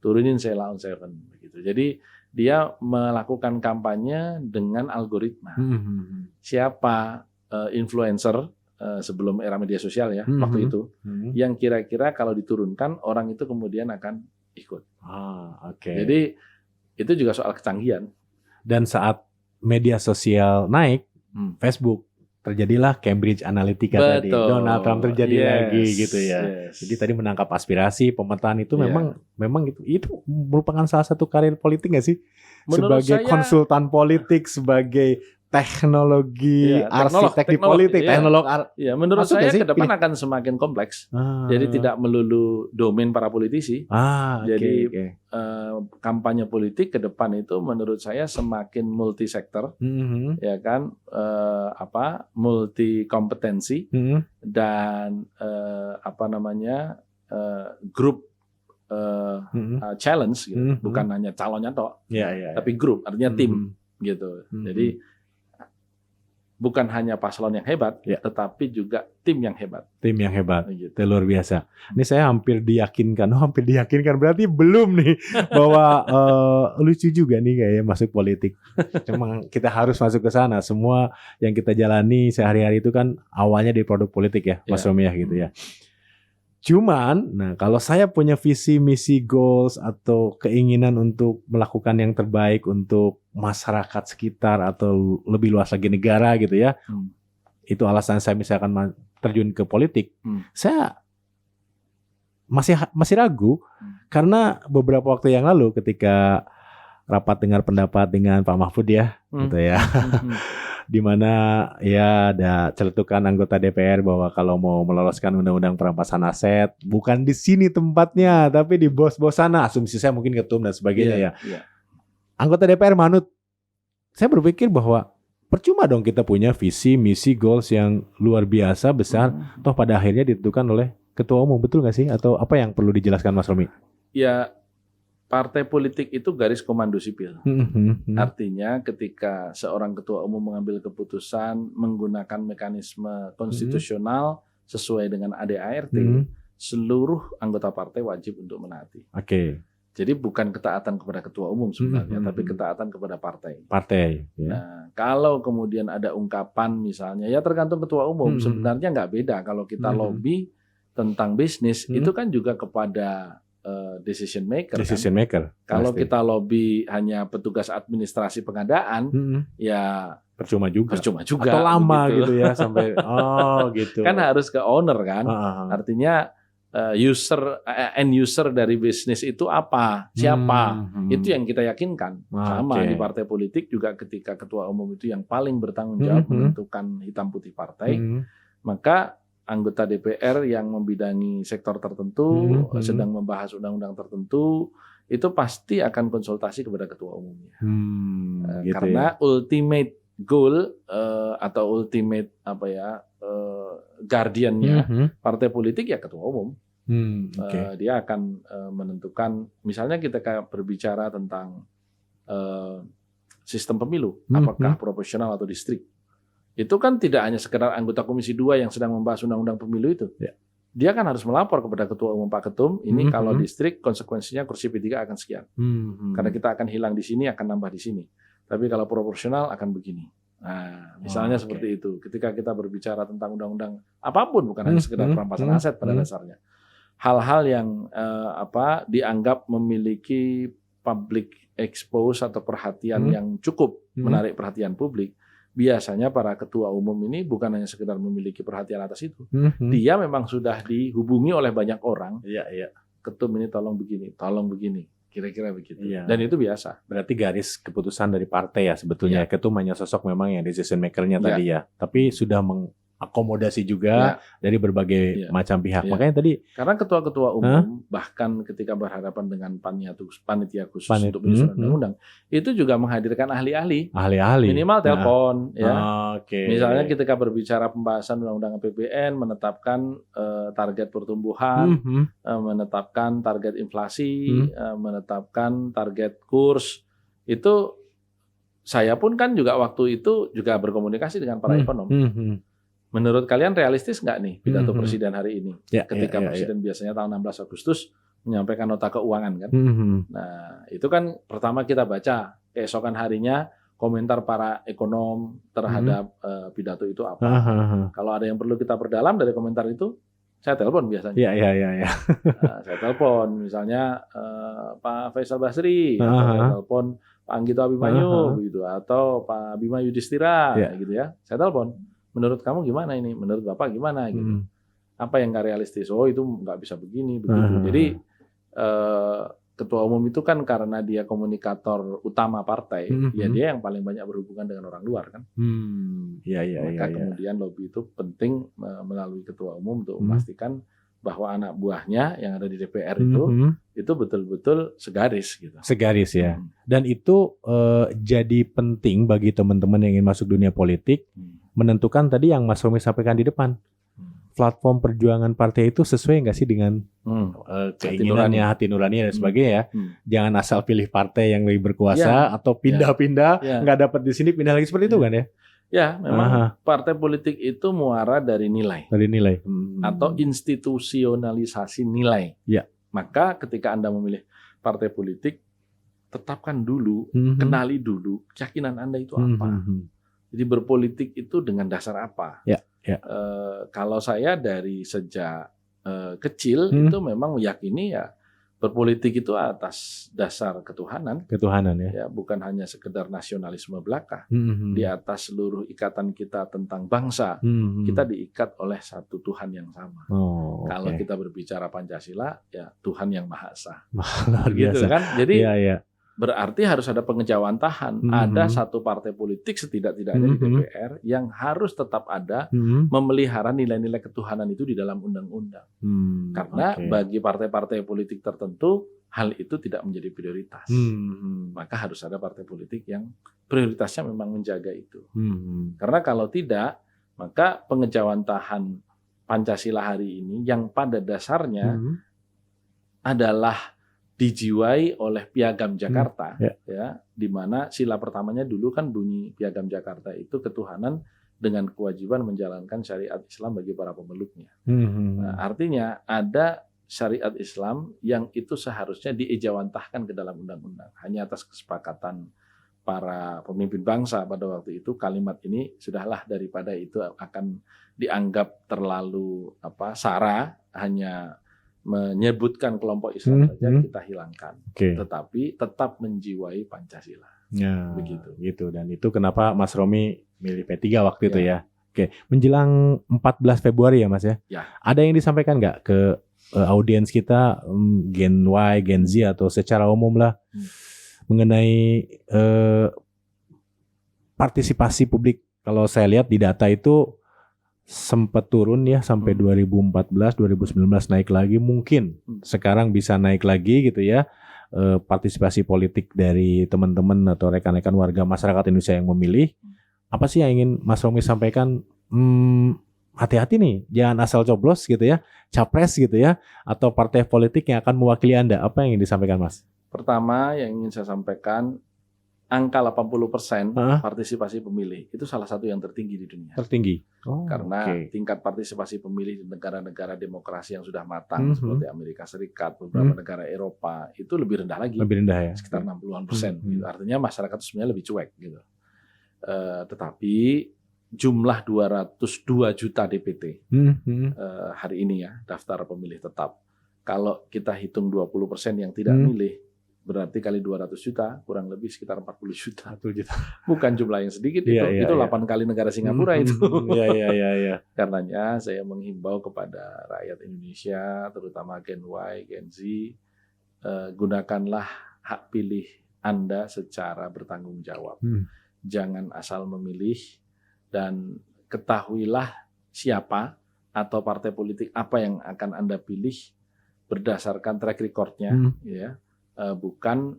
turunin Sheila on 7 begitu. Jadi dia melakukan kampanye dengan algoritma. Siapa influencer sebelum era media sosial ya waktu itu yang kira-kira kalau diturunkan orang itu kemudian akan ikut. Jadi itu juga soal kecanggihan. Dan saat media sosial naik, Facebook terjadilah Cambridge Analytica tadi. Donald Trump terjadi lagi gitu ya. Jadi tadi menangkap aspirasi, pemetaan itu memang gitu. Itu merupakan salah satu karir politik nggak sih? Menurut sebagai saya, konsultan politik, sebagai teknologi Iya, arsitek di teknolog, politik, iya. teknolog Ya, menurut Masuk saya nggak sih? ke depan akan semakin kompleks. Jadi tidak melulu domain para politisi. oke, Jadi oke. kampanye politik ke depan itu menurut saya semakin multi-sektor, Mhm, ya kan, multi kompetensi mhm, dan grup mhm. challenge gitu. Mhm. Bukan hanya calonnya tok, Iya, iya. tapi grup artinya tim Mhm, gitu. mhm. Jadi bukan hanya paslon yang hebat, Ya. tetapi juga tim yang hebat. Tim yang hebat. Gitu. Itu luar biasa. Ini saya hampir diyakinkan, berarti belum nih bahwa lucu juga nih kayaknya masuk politik. Cuma kita harus masuk ke sana. Semua yang kita jalani sehari-hari itu kan awalnya di produk politik ya, Mas Ya. Romi ya gitu ya. Cuman, nah kalau saya punya visi, misi, goals atau keinginan untuk melakukan yang terbaik untuk masyarakat sekitar atau lebih luas lagi negara gitu ya, itu alasan saya misalkan terjun ke politik. Saya masih ragu karena beberapa waktu yang lalu ketika rapat dengar pendapat dengan Pak Mahfud ya, gitu ya. Di mana ya ada celetukan anggota DPR bahwa kalau mau meloloskan undang-undang perampasan aset bukan di sini tempatnya tapi di bos-bos sana, asumsi saya mungkin ketum dan sebagainya ya. Anggota DPR manut. Saya berpikir bahwa percuma dong kita punya visi, misi, goals yang luar biasa besar, toh pada akhirnya ditentukan oleh ketua umum, betul nggak sih? Atau apa yang perlu dijelaskan Mas Romi? Ya, partai politik itu garis komando sipil. Artinya ketika seorang ketua umum mengambil keputusan menggunakan mekanisme konstitusional sesuai dengan ADART, seluruh anggota partai wajib untuk menaati. Oke. Jadi bukan ketaatan kepada ketua umum sebenarnya, tapi ketaatan kepada partai. Partai. Ya. Nah, kalau kemudian ada ungkapan misalnya, ya tergantung ketua umum. Sebenarnya nggak beda kalau kita lobby tentang bisnis, itu kan juga kepada decision maker. Decision maker. Kalau kita lobby hanya petugas administrasi pengadaan, ya percuma juga. Atau lama begitu. gitu ya sampai gitu. Kan harus ke owner kan. Artinya end user dari bisnis itu apa, siapa, itu yang kita yakinkan. Sama di partai politik juga ketika ketua umum itu yang paling bertanggung jawab menentukan hitam putih partai, maka anggota DPR yang membidangi sektor tertentu, sedang membahas undang-undang tertentu, itu pasti akan konsultasi kepada ketua umumnya. Gitu karena ya. ultimate goal atau ultimate guardiannya partai politik ya ketua umum. Dia akan menentukan, misalnya kita berbicara tentang sistem pemilu, apakah proporsional atau distrik. Itu kan tidak hanya sekedar anggota Komisi 2 yang sedang membahas undang-undang pemilu itu. Ya. Dia kan harus melapor kepada Ketua Umum Pak Ketum, ini kalau distrik konsekuensinya kursi P3 akan sekian. Karena kita akan hilang di sini, akan nambah di sini. Tapi kalau proporsional akan begini. Nah, misalnya seperti itu. Ketika kita berbicara tentang undang-undang apapun, bukan hanya sekedar perampasan aset pada dasarnya. Hal-hal yang dianggap memiliki public expose atau perhatian yang cukup menarik perhatian publik, biasanya para ketua umum ini bukan hanya sekedar memiliki perhatian atas itu. Dia memang sudah dihubungi oleh banyak orang. Ketum ini tolong begini, kira-kira begitu. Dan itu biasa. Berarti garis keputusan dari partai ya sebetulnya. Ketum hanya sosok memang yang decision maker-nya tadi ya. Tapi sudah mengakomodasi juga dari berbagai macam pihak. Makanya tadi karena ketua-ketua umum bahkan ketika berhadapan dengan panitia khusus untuk penyusunan undang-undang, itu juga menghadirkan ahli-ahli. Minimal telepon ya. Misalnya ketika berbicara pembahasan undang-undang APBN, menetapkan target pertumbuhan, menetapkan target inflasi, menetapkan target kurs, itu saya pun kan juga waktu itu juga berkomunikasi dengan para ekonom. Menurut kalian realistis nggak nih pidato presiden hari ini? Ketika presiden biasanya tanggal 16 Agustus menyampaikan nota keuangan kan. Nah itu kan pertama kita baca, keesokan harinya komentar para ekonom terhadap pidato itu apa. Kalau ada yang perlu kita perdalam dari komentar itu, saya telepon biasanya. Nah, saya telepon misalnya Pak Faisal Basri, atau saya telepon Pak Anggito Abimanyu, begitu, atau Pak Bima Yudhistira, gitu ya. Saya telepon. Menurut kamu gimana ini? Menurut Bapak gimana gitu? Apa yang nggak realistis? Oh itu nggak bisa begini, begitu. Jadi ketua umum itu kan karena dia komunikator utama partai, ya dia yang paling banyak berhubungan dengan orang luar kan. Maka kemudian lobby itu penting melalui ketua umum untuk memastikan bahwa anak buahnya yang ada di DPR itu betul-betul segaris gitu. Segaris ya. Dan itu jadi penting bagi teman-teman yang ingin masuk dunia politik menentukan tadi yang Mas Romi sampaikan di depan. Platform perjuangan partai itu sesuai nggak sih dengan keinginannya, hati nurani dan sebagainya ya. Jangan asal pilih partai yang lebih berkuasa atau pindah-pindah, nggak dapat di sini pindah lagi seperti itu kan ya? Ya, memang partai politik itu muara dari nilai. Dari nilai. Atau institusionalisasi nilai. Ya. Maka ketika Anda memilih partai politik, tetapkan dulu, kenali dulu keyakinan Anda itu apa. Jadi berpolitik itu dengan dasar apa. Ya. Kalau saya dari sejak kecil itu memang meyakini ya berpolitik itu atas dasar ketuhanan ya, bukan hanya sekedar nasionalisme belaka. Di atas seluruh ikatan kita tentang bangsa, kita diikat oleh satu Tuhan yang sama. Kalau kita berbicara Pancasila, ya Tuhan yang Maha Esa. Gitu kan? Jadi berarti harus ada pengejawantahan. Ada satu partai politik setidak-tidaknya di DPR yang harus tetap ada memelihara nilai-nilai ketuhanan itu di dalam undang-undang. Karena bagi partai-partai politik tertentu hal itu tidak menjadi prioritas. Maka harus ada partai politik yang prioritasnya memang menjaga itu. Karena kalau tidak, maka pengejawantahan Pancasila hari ini yang pada dasarnya adalah dijiwai oleh Piagam Jakarta, ya, di mana sila pertamanya dulu kan bunyi Piagam Jakarta itu ketuhanan dengan kewajiban menjalankan syariat Islam bagi para pemeluknya. Nah, artinya ada syariat Islam yang itu seharusnya diejawantahkan ke dalam undang-undang. Hanya atas kesepakatan para pemimpin bangsa pada waktu itu kalimat ini sudahlah, daripada itu akan dianggap terlalu sara, hanya menyebutkan kelompok Islam saja kita hilangkan, tetapi tetap menjiwai Pancasila. Begitu. Gitu. Dan itu kenapa Mas Romi milih P3 waktu itu ya. Menjelang 14 Februari ya Mas ya. Ada yang disampaikan nggak ke audiens kita, Gen Y, Gen Z atau secara umum lah, mengenai partisipasi publik? Kalau saya lihat di data itu sempat turun ya sampai 2014, 2019 naik lagi, mungkin sekarang bisa naik lagi gitu ya, partisipasi politik dari teman-teman atau rekan-rekan warga masyarakat Indonesia yang memilih. Apa sih yang ingin Mas Romi sampaikan? Hati-hati nih, jangan asal coblos gitu ya, capres gitu ya, atau partai politik yang akan mewakili Anda. Apa yang ingin disampaikan Mas? Pertama yang ingin saya sampaikan, angka 80% partisipasi pemilih itu salah satu yang tertinggi di dunia. Tertinggi. Karena tingkat partisipasi pemilih di negara-negara demokrasi yang sudah matang seperti Amerika Serikat, beberapa negara Eropa itu lebih rendah lagi. Lebih rendah ya. Sekitar 60-an%. Gitu. Artinya masyarakat itu sebenarnya lebih cuek gitu. Tetapi jumlah 202 juta DPT hari ini ya, daftar pemilih tetap. Kalau kita hitung 20% yang tidak milih, berarti kali 200 juta, kurang lebih sekitar 40 juta. Bukan jumlah yang sedikit, itu 8 kali negara Singapura itu. Karenanya saya menghimbau kepada rakyat Indonesia, terutama Gen Y, Gen Z, gunakanlah hak pilih Anda secara bertanggung jawab. Jangan asal memilih, dan ketahuilah siapa atau partai politik apa yang akan Anda pilih berdasarkan track record-nya, ya. Bukan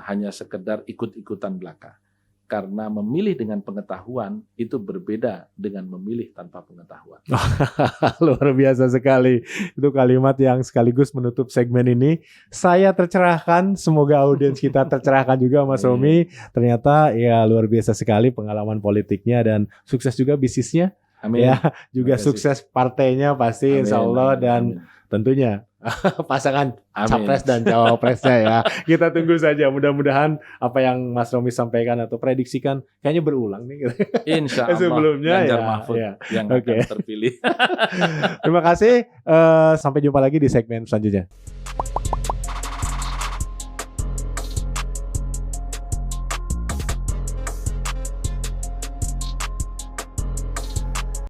hanya sekedar ikut-ikutan belaka. Karena memilih dengan pengetahuan itu berbeda dengan memilih tanpa pengetahuan. Luar biasa sekali. Itu kalimat yang sekaligus menutup segmen ini. Saya tercerahkan, semoga audiens kita tercerahkan juga Mas Romi. Ternyata ya luar biasa sekali pengalaman politiknya dan sukses juga bisnisnya. Amin. Ya, juga sukses partainya pasti insya Allah, dan tentunya pasangan capres dan cawapresnya ya. Kita tunggu saja, mudah-mudahan apa yang Mas Romi sampaikan atau prediksikan kayaknya berulang nih. Insya Allah sebelumnya Ganjar ya, Mahfud ya. yang akan terpilih. Terima kasih, sampai jumpa lagi di segmen selanjutnya.